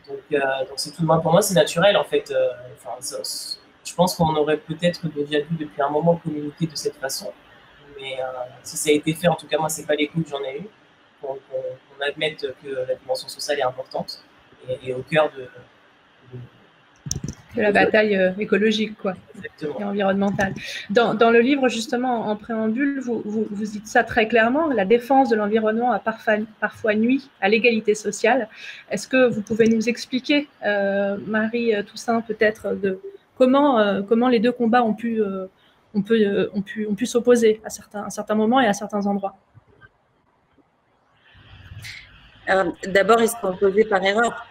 Donc c'est tout. Pour moi, c'est naturel, en fait. Je pense qu'on aurait peut-être déjà dû depuis un moment communiquer de cette façon, mais si ça a été fait, en tout cas, moi, c'est pas l'écoute que j'en ai eu. Qu'on admette que la dimension sociale est importante et au cœur de la bataille écologique, quoi. Exactement. Et environnementale. Dans le livre, justement, en préambule, vous dites ça très clairement, la défense de l'environnement a parfois nuit à l'égalité sociale. Est-ce que vous pouvez nous expliquer, Marie Toussaint, peut-être, de comment les deux combats ont pu s'opposer à certains moments et à certains endroits? D'abord, ils se sont opposés par erreur.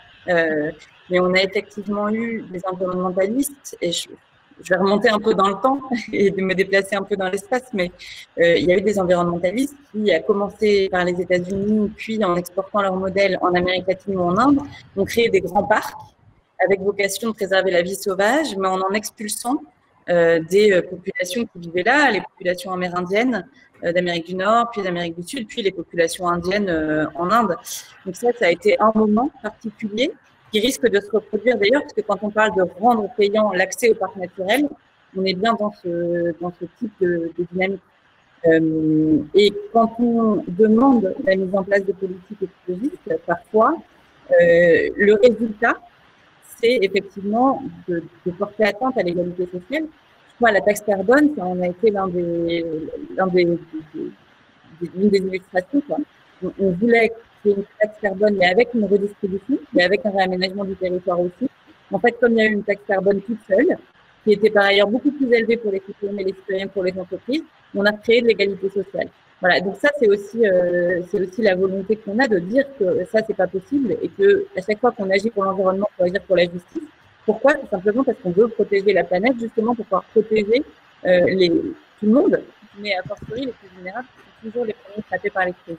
Mais on a effectivement eu des environnementalistes, et je vais remonter un peu dans le temps et me déplacer un peu dans l'espace, mais il y a eu des environnementalistes qui, à commencer par les États-Unis, puis en exportant leur modèle en Amérique latine ou en Inde, ont créé des grands parcs avec vocation de préserver la vie sauvage, mais en expulsant des populations qui vivaient là, les populations amérindiennes d'Amérique du Nord, puis d'Amérique du Sud, puis les populations indiennes en Inde. Donc ça a été un moment particulier qui risque de se reproduire d'ailleurs, parce que quand on parle de rendre payant l'accès au parc naturel, on est bien dans ce type de dynamique. Et quand on demande la mise en place de politiques écologistes, parfois, le résultat, c'est effectivement de porter atteinte à l'égalité sociale. Je crois à la taxe carbone, ça en a été l'une des illustrations, quoi. On voulait une taxe carbone, mais avec une redistribution, mais avec un réaménagement du territoire aussi. En fait, comme il y a eu une taxe carbone toute seule, qui était par ailleurs beaucoup plus élevée pour les citoyens et les citoyennes pour les entreprises, on a créé de l'égalité sociale. Voilà, donc ça, c'est aussi la volonté qu'on a de dire que ça, c'est pas possible et que à chaque fois qu'on agit pour l'environnement, pour agir pour la justice. Pourquoi? Tout simplement parce qu'on veut protéger la planète, justement pour pouvoir protéger tout le monde, mais a fortiori les plus vulnérables, qui sont toujours les premiers frappés par les crises.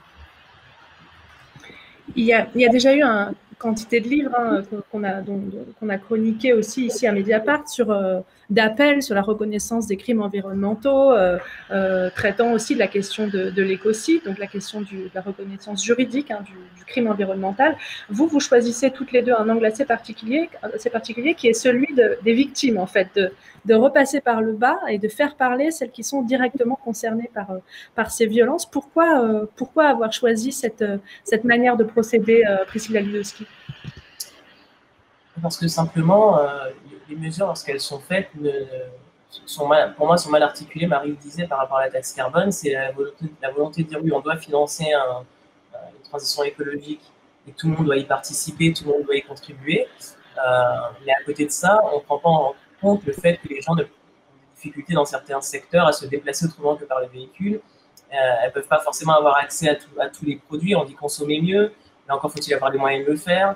Il y a déjà eu un quantité de livres qu'on a chroniqué aussi ici à Mediapart d'appels sur la reconnaissance des crimes environnementaux, traitant aussi de la question de l'écocide, donc la question de la reconnaissance juridique du crime environnemental. Vous choisissez toutes les deux un angle assez particulier qui est celui des victimes, en fait, de repasser par le bas et de faire parler celles qui sont directement concernées par ces violences. Pourquoi avoir choisi cette manière de procéder, Priscilla Ludowski? Parce que simplement, les mesures, lorsqu'elles sont faites, pour moi, sont mal articulées. Marie le disait par rapport à la taxe carbone, c'est la volonté de dire oui, on doit financer une transition écologique et tout le monde doit y participer, tout le monde doit y contribuer. Mais à côté de ça, on ne prend pas en compte le fait que les gens ont des difficultés dans certains secteurs à se déplacer autrement que par les véhicules. Elles ne peuvent pas forcément avoir accès à tous les produits. On dit consommer mieux, mais encore faut-il avoir les moyens de le faire.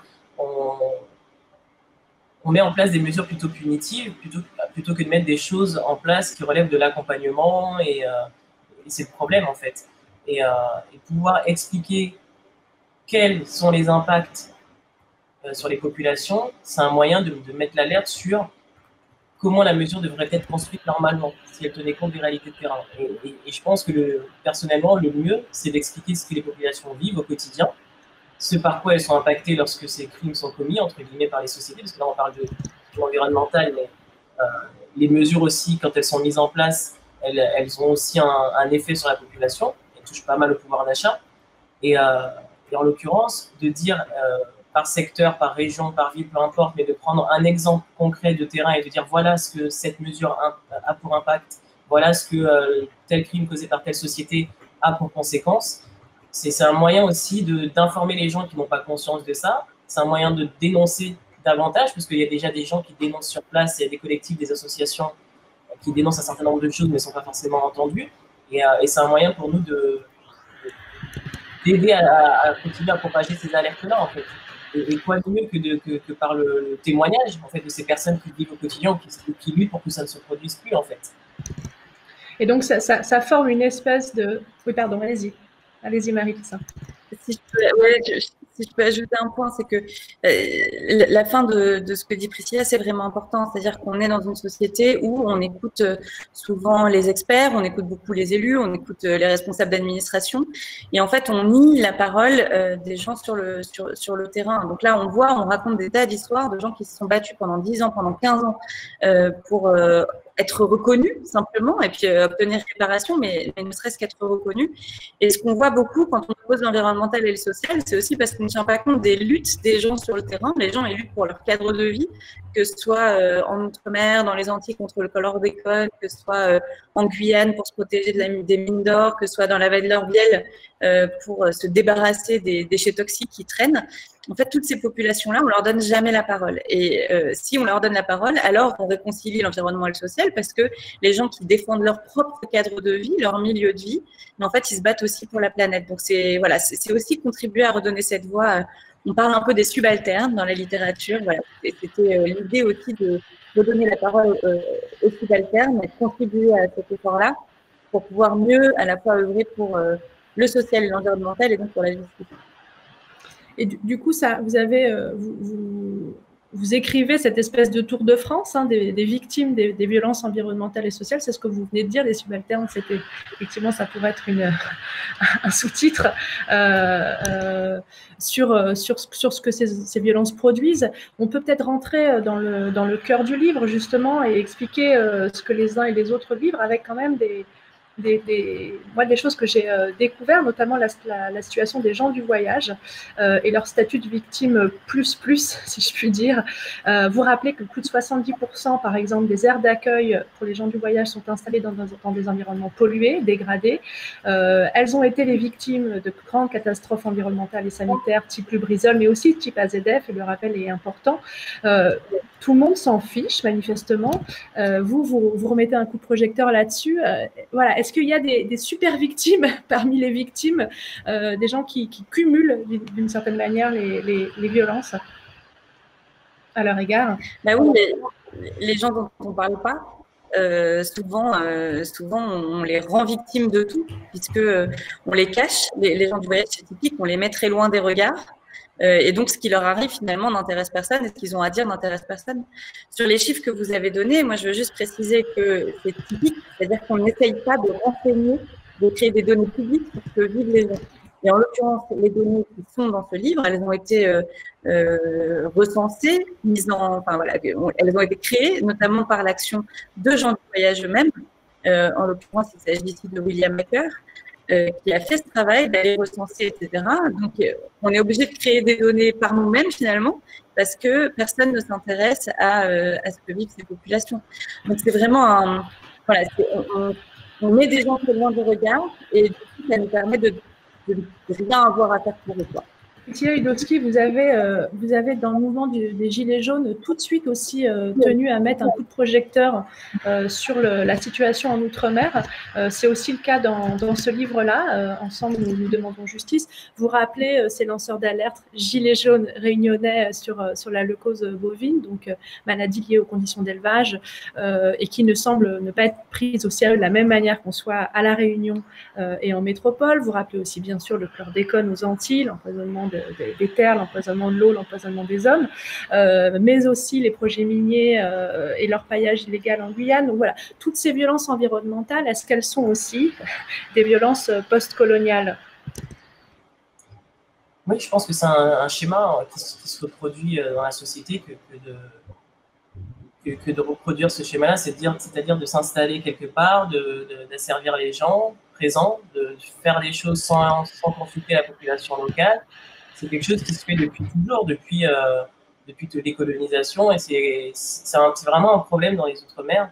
On met en place des mesures plutôt punitives, plutôt que de mettre des choses en place qui relèvent de l'accompagnement, et c'est le problème en fait. Et pouvoir expliquer quels sont les impacts sur les populations, c'est un moyen de mettre l'alerte sur comment la mesure devrait être construite normalement, si elle tenait compte des réalités de terrain. Et je pense que personnellement, le mieux, c'est d'expliquer ce que les populations vivent au quotidien, ce par quoi elles sont impactées lorsque ces crimes sont commis, entre guillemets, par les sociétés, parce que là, on parle de l'environnemental, mais les mesures aussi, quand elles sont mises en place, elles ont aussi un effet sur la population, elles touchent pas mal au pouvoir d'achat. Et en l'occurrence, de dire par secteur, par région, par ville, peu importe, mais de prendre un exemple concret de terrain et de dire voilà ce que cette mesure a pour impact, voilà ce que tel crime causé par telle société a pour conséquence. C'est un moyen aussi d'informer les gens qui n'ont pas conscience de ça. C'est un moyen de dénoncer davantage, parce qu'il y a déjà des gens qui dénoncent sur place, il y a des collectifs, des associations qui dénoncent un certain nombre de choses mais ne sont pas forcément entendues. Et c'est un moyen pour nous d'aider à continuer à propager ces alertes-là, en fait. Et quoi de mieux que par le témoignage, en fait, de ces personnes qui vivent au quotidien, qui luttent pour que ça ne se produise plus, en fait. Et donc, ça forme une espèce de... Oui, pardon, allez-y. Allez-y, Marie, tout ça. Si je peux ajouter un point, c'est que la fin de ce que dit Priscilla, c'est vraiment important. C'est-à-dire qu'on est dans une société où on écoute souvent les experts, on écoute beaucoup les élus, on écoute les responsables d'administration. Et en fait, on nie la parole des gens sur le terrain. Donc là, on raconte des tas d'histoires de gens qui se sont battus pendant 10 ans, pendant 15 ans pour être reconnus simplement et puis obtenir réparation, mais ne serait-ce qu'être reconnus. Et ce qu'on voit beaucoup quand on oppose l'environnemental et le social, c'est aussi parce qu'on ne tient pas compte des luttes des gens sur le terrain. Les gens, ils luttent pour leur cadre de vie, que ce soit en Outre-mer, dans les Antilles contre le chlordécone, que ce soit en Guyane pour se protéger des mines d'or, que ce soit dans la vallée de l'Orbiel pour se débarrasser des déchets toxiques qui traînent. En fait, toutes ces populations-là, on leur donne jamais la parole. Et si on leur donne la parole, alors on réconcilie l'environnement et le social, parce que les gens qui défendent leur propre cadre de vie, leur milieu de vie, mais en fait, ils se battent aussi pour la planète. Donc, c'est aussi contribuer à redonner cette voix. On parle un peu des subalternes dans la littérature. Voilà. Et c'était l'idée aussi de redonner la parole aux subalternes et de contribuer à cet effort-là pour pouvoir mieux à la fois œuvrer pour le social et l'environnemental et donc pour la justice. Et du coup, vous écrivez cette espèce de tour de France des victimes des violences environnementales et sociales. C'est ce que vous venez de dire, les subalternes. Effectivement, ça pourrait être un sous-titre sur ce que ces violences produisent. On peut peut-être rentrer dans le cœur du livre, justement, et expliquer ce que les uns et les autres vivent, avec quand même des choses que j'ai découvert, notamment la situation des gens du voyage et leur statut de victime plus, si je puis dire. Vous rappelez que plus de 70%, par exemple, des aires d'accueil pour les gens du voyage sont installées dans des environnements pollués, dégradés. Elles ont été les victimes de grandes catastrophes environnementales et sanitaires type Lubrizol, mais aussi type AZF, et le rappel est important. Tout le monde s'en fiche, manifestement. Vous remettez un coup de projecteur là-dessus. Voilà. Est-ce qu'il y a des super victimes parmi les victimes, des gens qui cumulent d'une certaine manière les violences à leur égard? Bah oui, les gens dont on ne parle pas, souvent on les rend victimes de tout, puisque on les cache. Les gens du voyage, c'est typique, on les met très loin des regards. Et donc, ce qui leur arrive finalement n'intéresse personne et ce qu'ils ont à dire n'intéresse personne. Sur les chiffres que vous avez donnés, moi, je veux juste préciser que c'est typique, c'est-à-dire qu'on n'essaye pas de renseigner, de créer des données publiques pour que vivent les gens. Et en l'occurrence, les données qui sont dans ce livre, elles ont été recensées, enfin, voilà, elles ont été créées, notamment par l'action de gens du voyage eux-mêmes. En l'occurrence, il s'agit ici de William Maker, qui a fait ce travail d'aller recenser, etc. Donc, on est obligé de créer des données par nous-mêmes, finalement, parce que personne ne s'intéresse à ce que vivent ces populations. Donc, c'est vraiment voilà, on met des gens très loin du regard et du coup, ça nous permet de rien avoir à faire pour eux. Thierry Udowski, vous avez dans le mouvement des Gilets jaunes tout de suite aussi tenu à mettre un coup de projecteur sur la situation en Outre-mer. C'est aussi le cas dans ce livre-là, Ensemble, nous demandons justice. Vous rappelez ces lanceurs d'alerte Gilets jaunes réunionnais sur la leucose bovine, donc maladie liée aux conditions d'élevage, et qui ne semble ne pas être prise au sérieux de la même manière qu'on soit à La Réunion et en métropole. Vous rappelez aussi bien sûr le chlordécone aux Antilles, l'empoisonnement des terres, l'empoisonnement de l'eau, l'empoisonnement des hommes, mais aussi les projets miniers et leur paillage illégal en Guyane. Donc voilà, toutes ces violences environnementales, est-ce qu'elles sont aussi des violences post-coloniales? Oui, je pense que c'est un schéma qui se reproduit dans la société que de reproduire ce schéma-là, c'est-à-dire de s'installer quelque part, d'asservir les gens présents, de faire les choses sans consulter la population locale. C'est quelque chose qui se fait depuis toujours, depuis les colonisations, et c'est vraiment un problème dans les Outre-mer,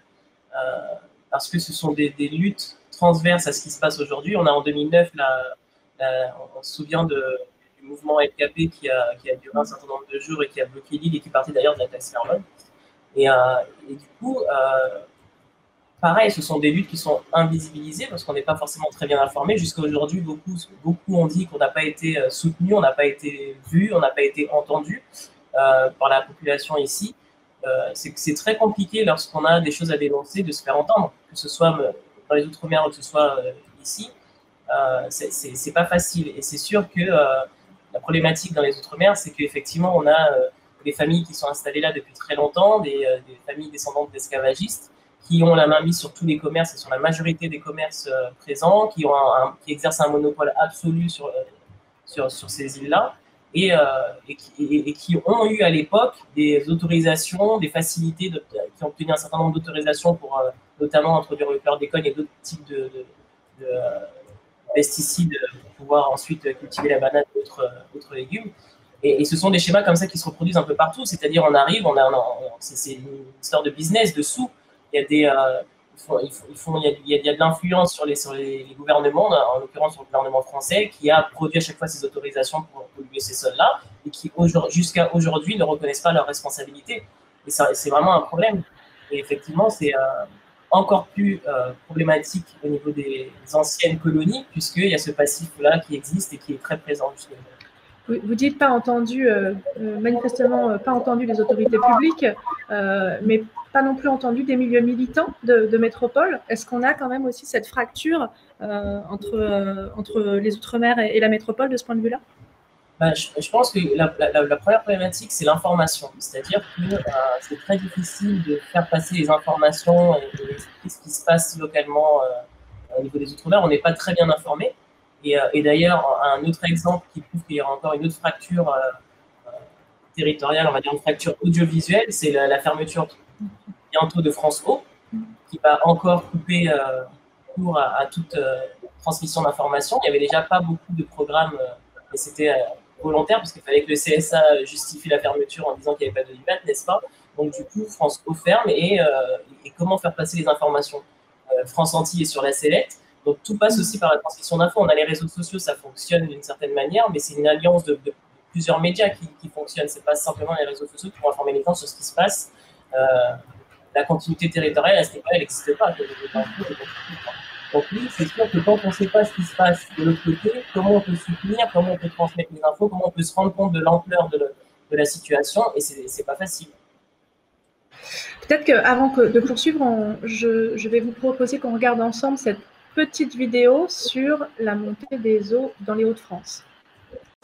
parce que ce sont des luttes transverses à ce qui se passe aujourd'hui. On a en 2009, on se souvient du mouvement LKP qui a duré un certain nombre de jours et qui a bloqué l'île et qui partait d'ailleurs de la taxe carbone. Et du coup, pareil, ce sont des luttes qui sont invisibilisées parce qu'on n'est pas forcément très bien informé. Jusqu'à aujourd'hui, beaucoup ont dit qu'on n'a pas été soutenu, on n'a pas été vu, on n'a pas été entendu par la population ici. C'est très compliqué lorsqu'on a des choses à dénoncer de se faire entendre, que ce soit dans les Outre-mer ou que ce soit ici. C'est pas facile. Et c'est sûr que la problématique dans les Outre-mer, c'est qu'effectivement, on a des familles qui sont installées là depuis très longtemps, des familles descendantes d'esclavagistes, qui ont la main mise sur tous les commerces et sur la majorité des commerces présents, qui exercent un monopole absolu sur ces îles-là, et qui ont eu à l'époque des autorisations, des facilités, qui ont obtenu un certain nombre d'autorisations pour notamment introduire le chlordécone et d'autres types de pesticides pour pouvoir ensuite cultiver la banane et d'autres légumes. Et ce sont des schémas comme ça qui se reproduisent un peu partout, c'est-à-dire on arrive, c'est une histoire de business, de sous. Il y a de l'influence sur les gouvernements, en l'occurrence sur le gouvernement français, qui a produit à chaque fois ces autorisations pour polluer ces sols-là, et qui jusqu'à aujourd'hui ne reconnaissent pas leurs responsabilités. Et c'est vraiment un problème. Et effectivement, c'est encore plus problématique au niveau des anciennes colonies, puisqu'il y a ce passif-là qui existe et qui est très présent jusqu'à Vous dites pas entendu, manifestement pas entendu les autorités publiques, mais pas non plus entendu des milieux militants de métropole. Est-ce qu'on a quand même aussi cette fracture entre les Outre-mer et la métropole de ce point de vue-là? Je pense que la première problématique, c'est l'information. C'est-à-dire que c'est très difficile de faire passer les informations et ce qui se passe localement au niveau des Outre-mer. On n'est pas très bien informé. Et d'ailleurs, un autre exemple qui prouve qu'il y aura encore une autre fracture territoriale, on va dire une fracture audiovisuelle, c'est la fermeture bientôt de France O, qui va encore couper court à toute transmission d'informations. Il n'y avait déjà pas beaucoup de programmes, mais c'était volontaire, parce qu'il fallait que le CSA justifie la fermeture en disant qu'il n'y avait pas de liberté, n'est-ce pas? Donc du coup, France O ferme, et comment faire passer les informations? France Antilles est sur la sellette. Donc tout passe aussi par la transmission d'infos. On a les réseaux sociaux, ça fonctionne d'une certaine manière, mais c'est une alliance de plusieurs médias qui fonctionne. C'est pas simplement les réseaux sociaux qui vont informer les gens sur ce qui se passe. La continuité territoriale, à ce niveau-là, elle n'existe pas. Donc oui, c'est sûr que quand on ne sait pas ce qui se passe de l'autre côté, comment on peut soutenir, comment on peut transmettre les infos, comment on peut se rendre compte de l'ampleur de la situation, et c'est pas facile. Peut-être qu'avant de poursuivre, je vais vous proposer qu'on regarde ensemble cette petite vidéo sur la montée des eaux dans les Hauts-de-France.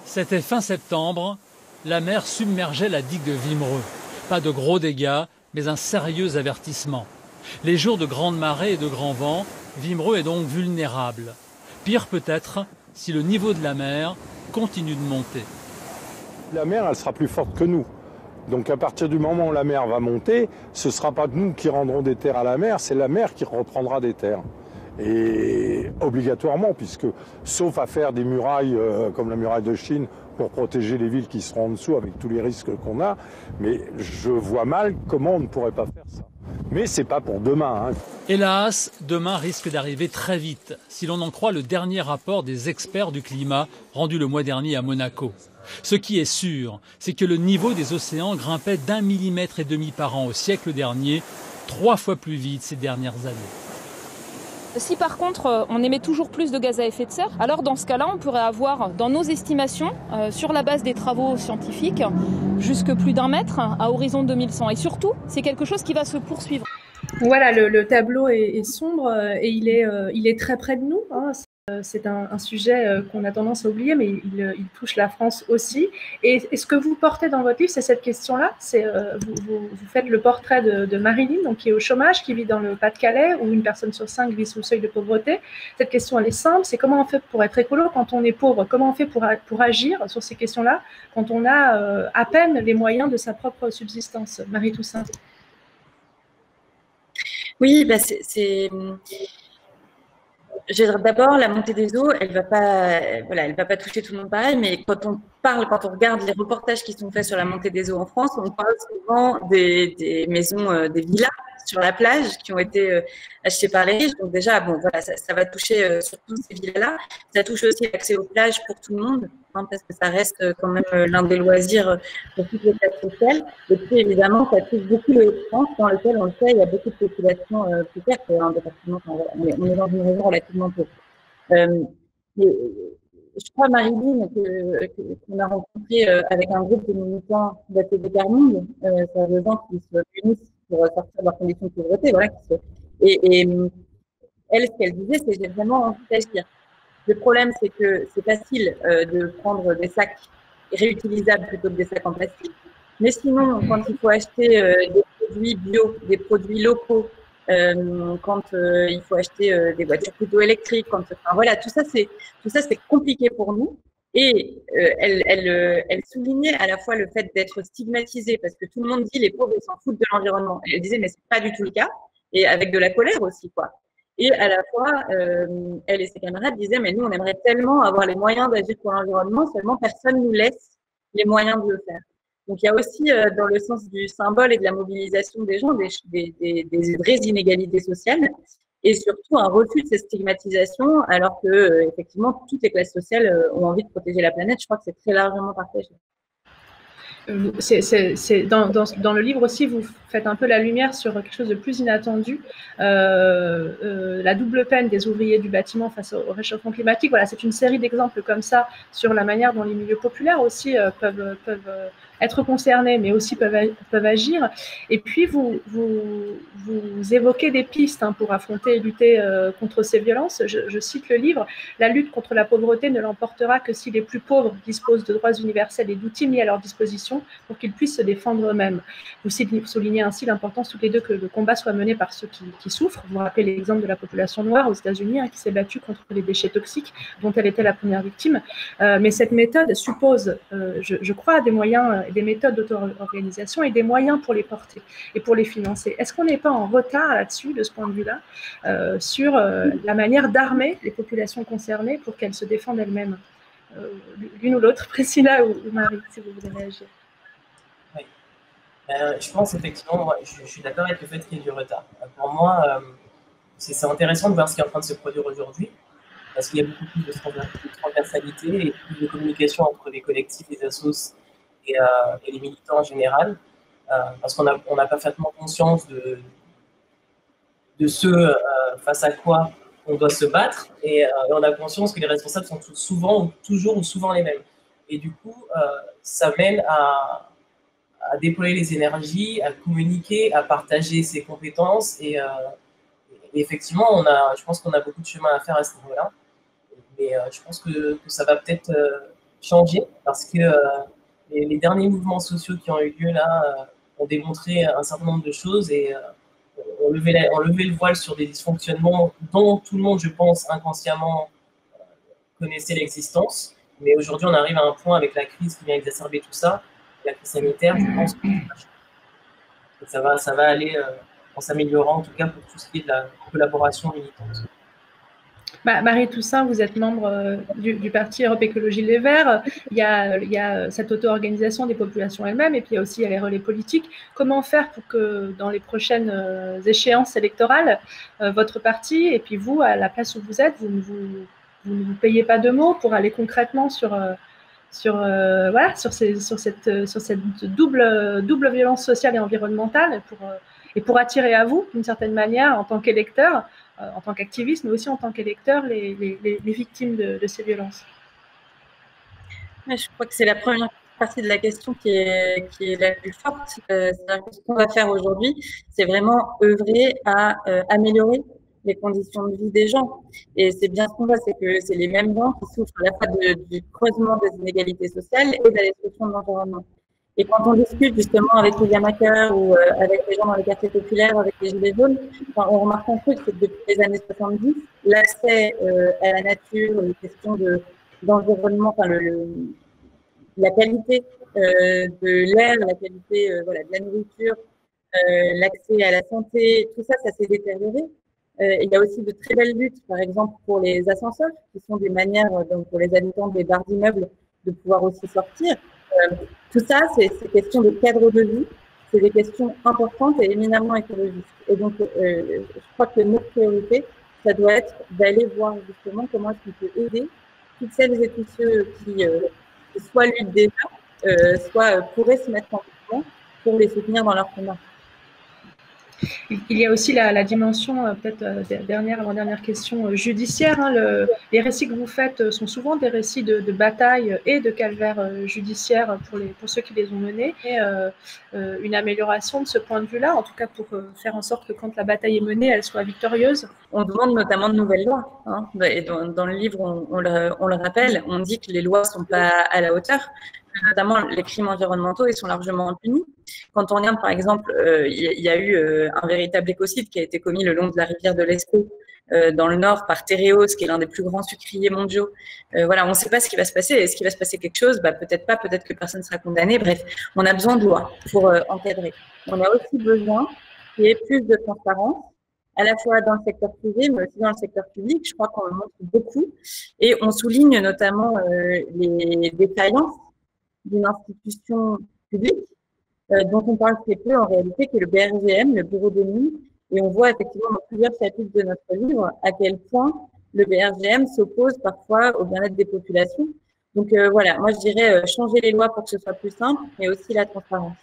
C'était fin septembre, la mer submergeait la digue de Wimereux. Pas de gros dégâts, mais un sérieux avertissement. Les jours de grande marée et de grand vent, Wimereux est donc vulnérable. Pire peut-être si le niveau de la mer continue de monter. La mer, elle sera plus forte que nous. Donc à partir du moment où la mer va monter, ce ne sera pas nous qui rendrons des terres à la mer, c'est la mer qui reprendra des terres. Et obligatoirement, puisque sauf à faire des murailles comme la muraille de Chine pour protéger les villes qui seront en dessous avec tous les risques qu'on a, mais je vois mal comment on ne pourrait pas faire ça. Mais c'est pas pour demain. Hélas, demain risque d'arriver très vite, si l'on en croit le dernier rapport des experts du climat rendu le mois dernier à Monaco. Ce qui est sûr, c'est que le niveau des océans grimpait d'1,5 mm par an au siècle dernier, 3 fois plus vite ces dernières années. Si par contre on émet toujours plus de gaz à effet de serre, alors dans ce cas-là on pourrait avoir dans nos estimations, sur la base des travaux scientifiques, jusque plus d'1 mètre à horizon 2100. Et surtout, c'est quelque chose qui va se poursuivre. Voilà, le tableau est sombre et il est très près de nous. Hein. C'est un sujet qu'on a tendance à oublier, mais il touche la France aussi. Et ce que vous portez dans votre livre, c'est cette question-là. Vous faites le portrait de Marilyn, donc, qui est au chômage, qui vit dans le Pas-de-Calais, où une personne sur 5 vit sous le seuil de pauvreté. Cette question, elle est simple. C'est comment on fait pour être écolo quand on est pauvre? Comment on fait pour agir sur ces questions-là quand on a à peine les moyens de sa propre subsistance? Marie Toussaint. Oui, d'abord, la montée des eaux, elle va pas toucher tout le monde pareil, mais quand on regarde les reportages qui sont faits sur la montée des eaux en France, on parle souvent des maisons, des villas sur la plage qui ont été achetées par les riches. Donc déjà, bon, voilà, ça va toucher surtout ces villas-là. Ça touche aussi l'accès aux plages pour tout le monde, hein, parce que ça reste quand même l'un des loisirs pour toutes les classes sociales. Et puis évidemment, ça touche beaucoup les Hauts-de-France, dans lequel, on le sait, il y a beaucoup de populations précaires. C'est un département, on est dans une région relativement pauvre. Je crois, Marilyn, qu'on a rencontré avec un groupe de militants d'ATD Carming, c'est des gens qui se réunissent pour sortir de leurs conditions de pauvreté. Voilà, et elle, ce qu'elle disait, c'est j'ai vraiment envie d'agir. Le problème, c'est que c'est facile de prendre des sacs réutilisables plutôt que des sacs en plastique. Mais sinon, quand il faut acheter des produits bio, des produits locaux, quand il faut acheter des voitures plutôt électriques, voilà, tout ça c'est compliqué pour nous. Et elle soulignait à la fois le fait d'être stigmatisée, parce que tout le monde dit les pauvres ils s'en foutent de l'environnement. Elle disait mais c'est pas du tout le cas, et avec de la colère aussi, quoi. Et à la fois, elle et ses camarades disaient mais nous on aimerait tellement avoir les moyens d'agir pour l'environnement, seulement personne nous laisse les moyens de le faire. Donc il y a aussi, dans le sens du symbole et de la mobilisation des gens, des vraies inégalités sociales, et surtout un refus de ces stigmatisations, alors que effectivement toutes les classes sociales ont envie de protéger la planète. Je crois que c'est très largement partagé. Dans le livre aussi, vous faites un peu la lumière sur quelque chose de plus inattendu, la double peine des ouvriers du bâtiment face au réchauffement climatique. Voilà, c'est une série d'exemples comme ça sur la manière dont les milieux populaires aussi peuvent être concernés, mais aussi peuvent agir. Et puis, vous évoquez des pistes pour affronter et lutter contre ces violences. Je cite le livre. « La lutte contre la pauvreté ne l'emportera que si les plus pauvres disposent de droits universels et d'outils mis à leur disposition pour qu'ils puissent se défendre eux-mêmes. » Vous soulignez ainsi l'importance toutes les deux que le combat soit mené par ceux qui souffrent. Vous rappelez l'exemple de la population noire aux États-Unis qui s'est battue contre les déchets toxiques dont elle était la première victime. Mais cette méthode suppose, je crois, des moyens, des méthodes d'auto-organisation et des moyens pour les porter et pour les financer. Est-ce qu'on n'est pas en retard là-dessus, de ce point de vue-là, sur la manière d'armer les populations concernées pour qu'elles se défendent elles-mêmes? L'une ou l'autre, Priscilla ou Marie, si vous voulez réagir. Oui. Je pense effectivement, moi, je suis d'accord avec le fait qu'il y ait du retard. Pour moi, c'est intéressant de voir ce qui est en train de se produire aujourd'hui, parce qu'il y a beaucoup plus de transversalité et plus de communication entre les collectifs, les assos et les militants en général, parce qu'on a parfaitement conscience de ce face à quoi on doit se battre, et on a conscience que les responsables sont toujours ou souvent les mêmes. Et du coup, ça mène à déployer les énergies, à communiquer, à partager ses compétences, et effectivement, je pense qu'on a beaucoup de chemin à faire à ce niveau-là, mais je pense que ça va peut-être changer, parce que les derniers mouvements sociaux qui ont eu lieu là ont démontré un certain nombre de choses et ont levé le voile sur des dysfonctionnements dont tout le monde, je pense, inconsciemment connaissait l'existence. Mais aujourd'hui, on arrive à un point avec la crise qui vient exacerber tout ça, la crise sanitaire. Je pense que ça va aller en s'améliorant, en tout cas pour tout ce qui est de la collaboration militante. Marie Toussaint, vous êtes membre du parti Europe Écologie Les Verts. Il y a cette auto-organisation des populations elles-mêmes et puis il y a aussi les relais politiques. Comment faire pour que dans les prochaines échéances électorales, votre parti et puis vous, à la place où vous êtes, vous ne vous payez pas de mots pour aller concrètement sur cette double violence sociale et environnementale et pour attirer à vous, d'une certaine manière, en tant qu'électeur, en tant qu'activiste, mais aussi en tant qu'électeur, les victimes de ces violences. Je crois que c'est la première partie de la question qui est la plus forte. Ce qu'on va faire aujourd'hui, c'est vraiment œuvrer à améliorer les conditions de vie des gens. Et c'est bien ce qu'on voit, c'est que c'est les mêmes gens qui souffrent à la fois du creusement des inégalités sociales et de la destruction de l'environnement. Et quand on discute justement avec les Yamaker ou avec les gens dans les quartiers populaires, avec les Gilets jaunes, on remarque un truc, c'est que depuis les années 70, l'accès à la nature, les questions d'environnement, enfin la qualité de l'air, la qualité de la nourriture, l'accès à la santé, tout ça, ça s'est détérioré. Il y a aussi de très belles luttes, par exemple pour les ascenseurs, qui sont des manières donc, pour les habitants des barres d'immeubles de pouvoir aussi sortir. Tout ça, c'est questions de cadre de vie, c'est des questions importantes et éminemment écologistes. Et donc, je crois que notre priorité, ça doit être d'aller voir justement comment est-ce qu'on peut aider toutes celles et tous ceux qui soit luttent déjà, soit pourraient se mettre en mouvement pour les soutenir dans leur combat. Il y a aussi la dimension, peut-être avant-dernière question, judiciaire. Hein, les récits que vous faites sont souvent des récits de bataille et de calvaire judiciaire pour ceux qui les ont menés. Et une amélioration de ce point de vue-là, en tout cas pour faire en sorte que quand la bataille est menée, elle soit victorieuse. On demande notamment de nouvelles lois. Hein, et dans le livre, on le rappelle, on dit que les lois ne sont pas à la hauteur. Notamment les crimes environnementaux, ils sont largement impunis. Quand on regarde, par exemple, il y a eu un véritable écocide qui a été commis le long de la rivière de l'Escaut, dans le nord, par Tereos, qui est l'un des plus grands sucriers mondiaux. Voilà, on ne sait pas ce qui va se passer. Est-ce qu'il va se passer quelque chose? Peut-être pas, peut-être que personne ne sera condamné. Bref, on a besoin de lois pour encadrer. On a aussi besoin qu'il y ait plus de transparence, à la fois dans le secteur privé, mais aussi dans le secteur public. Je crois qu'on le montre beaucoup. Et on souligne notamment les défaillances d'une institution publique dont on parle très peu en réalité, que le BRGM, le Bureau de nuit, et on voit effectivement dans plusieurs chapitres de notre livre à quel point le BRGM s'oppose parfois au bien-être des populations. Donc voilà, moi je dirais changer les lois pour que ce soit plus simple, mais aussi la transparence.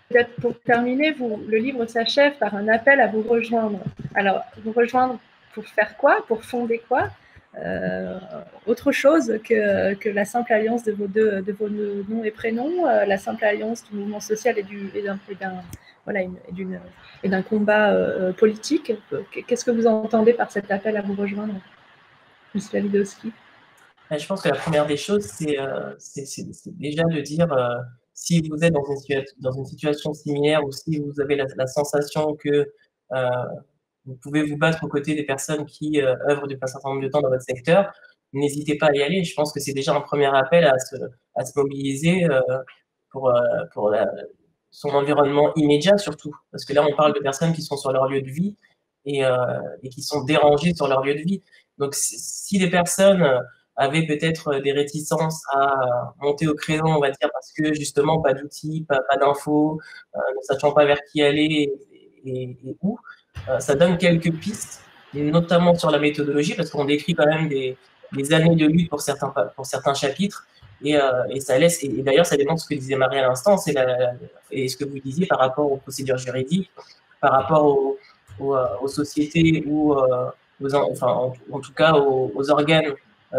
Peut-être pour terminer, le livre s'achève par un appel à vous rejoindre. Alors, vous rejoindre pour faire quoi? Pour fonder quoi? Autre chose que la simple alliance de vos noms et prénoms, la simple alliance du mouvement social et d'un combat politique. Qu'est-ce que vous entendez par cet appel à vous rejoindre, M. Lewandowski? Je pense que la première des choses, c'est déjà de dire si vous êtes dans une situation similaire ou si vous avez la sensation que vous pouvez vous battre aux côtés des personnes qui œuvrent depuis un certain nombre de temps dans votre secteur, n'hésitez pas à y aller. Je pense que c'est déjà un premier appel à se mobiliser pour son environnement immédiat surtout. Parce que là, on parle de personnes qui sont sur leur lieu de vie et qui sont dérangées sur leur lieu de vie. Donc, si les personnes avaient peut-être des réticences à monter au créneau, on va dire, parce que justement, pas d'outils, pas d'infos, ne sachant pas vers qui aller et où, ça donne quelques pistes, notamment sur la méthodologie, parce qu'on décrit quand même des années de lutte pour certains chapitres, et ça laisse, et d'ailleurs ça démontre ce que disait Marie à l'instant, et ce que vous disiez par rapport aux procédures juridiques, par rapport aux sociétés ou en tout cas aux organes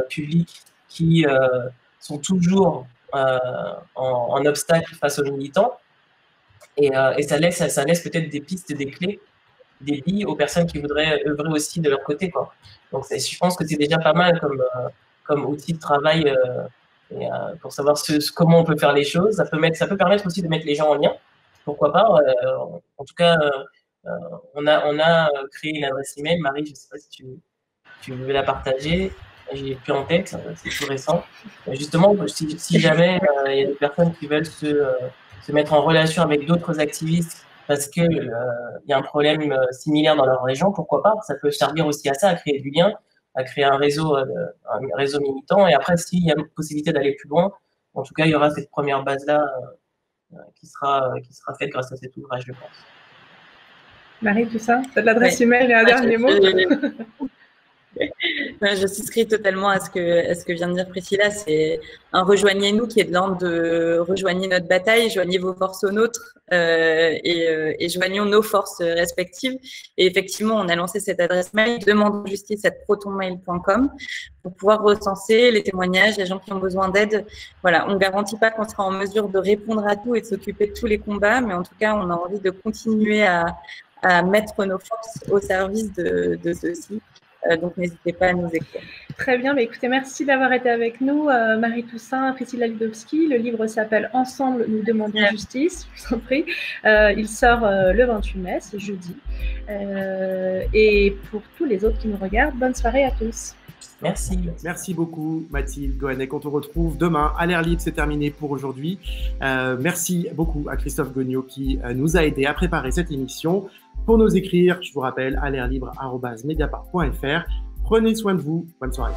publics qui sont toujours en obstacle face aux militants, et ça laisse peut-être des pistes, des clés, des billes aux personnes qui voudraient œuvrer aussi de leur côté, quoi. Donc je pense que c'est déjà pas mal comme outil de travail pour savoir comment on peut faire les choses. Ça peut permettre aussi de mettre les gens en lien. Pourquoi pas. En tout cas, on a créé une adresse email. Marie, je ne sais pas si tu veux la partager. Je l'ai plus en tête, c'est tout récent. Justement, si jamais il y a des personnes qui veulent se mettre en relation avec d'autres activistes parce qu'il y a un problème similaire dans leur région, pourquoi pas? Ça peut servir aussi à ça, à créer du lien, à créer un réseau militant. Et après, s'il y a une possibilité d'aller plus loin, en tout cas, il y aura cette première base-là qui sera faite grâce à cet ouvrage, je pense. Marie, tout ça, tu as de l'adresse email et un dernier mot. Je souscris totalement à ce que vient de dire Priscilla. C'est un rejoignez-nous qui est de l'ordre de rejoignez notre bataille, joignez vos forces aux nôtres et joignons nos forces respectives. Et effectivement, on a lancé cette adresse mail demandonjustice@protonmail.com pour pouvoir recenser les témoignages, les gens qui ont besoin d'aide. Voilà, on ne garantit pas qu'on sera en mesure de répondre à tout et de s'occuper de tous les combats, mais en tout cas, on a envie de continuer à mettre nos forces au service de ceux-ci. Donc, n'hésitez pas à nous écrire. Très bien, mais écoutez, merci d'avoir été avec nous, Marie Toussaint, Priscilla Ludowski. Le livre s'appelle « Ensemble, nous demandons justice », je vous en prie. Il sort le 28 mai, c'est jeudi. Et pour tous les autres qui nous regardent, bonne soirée à tous. Merci. Merci beaucoup, Mathilde Goannec. On te retrouve demain à l'Air Libre. C'est terminé pour aujourd'hui. Merci beaucoup à Christophe Gognaud qui nous a aidé à préparer cette émission. Pour nous écrire, je vous rappelle, à l'airlibre@mediapart.fr. Prenez soin de vous. Bonne soirée.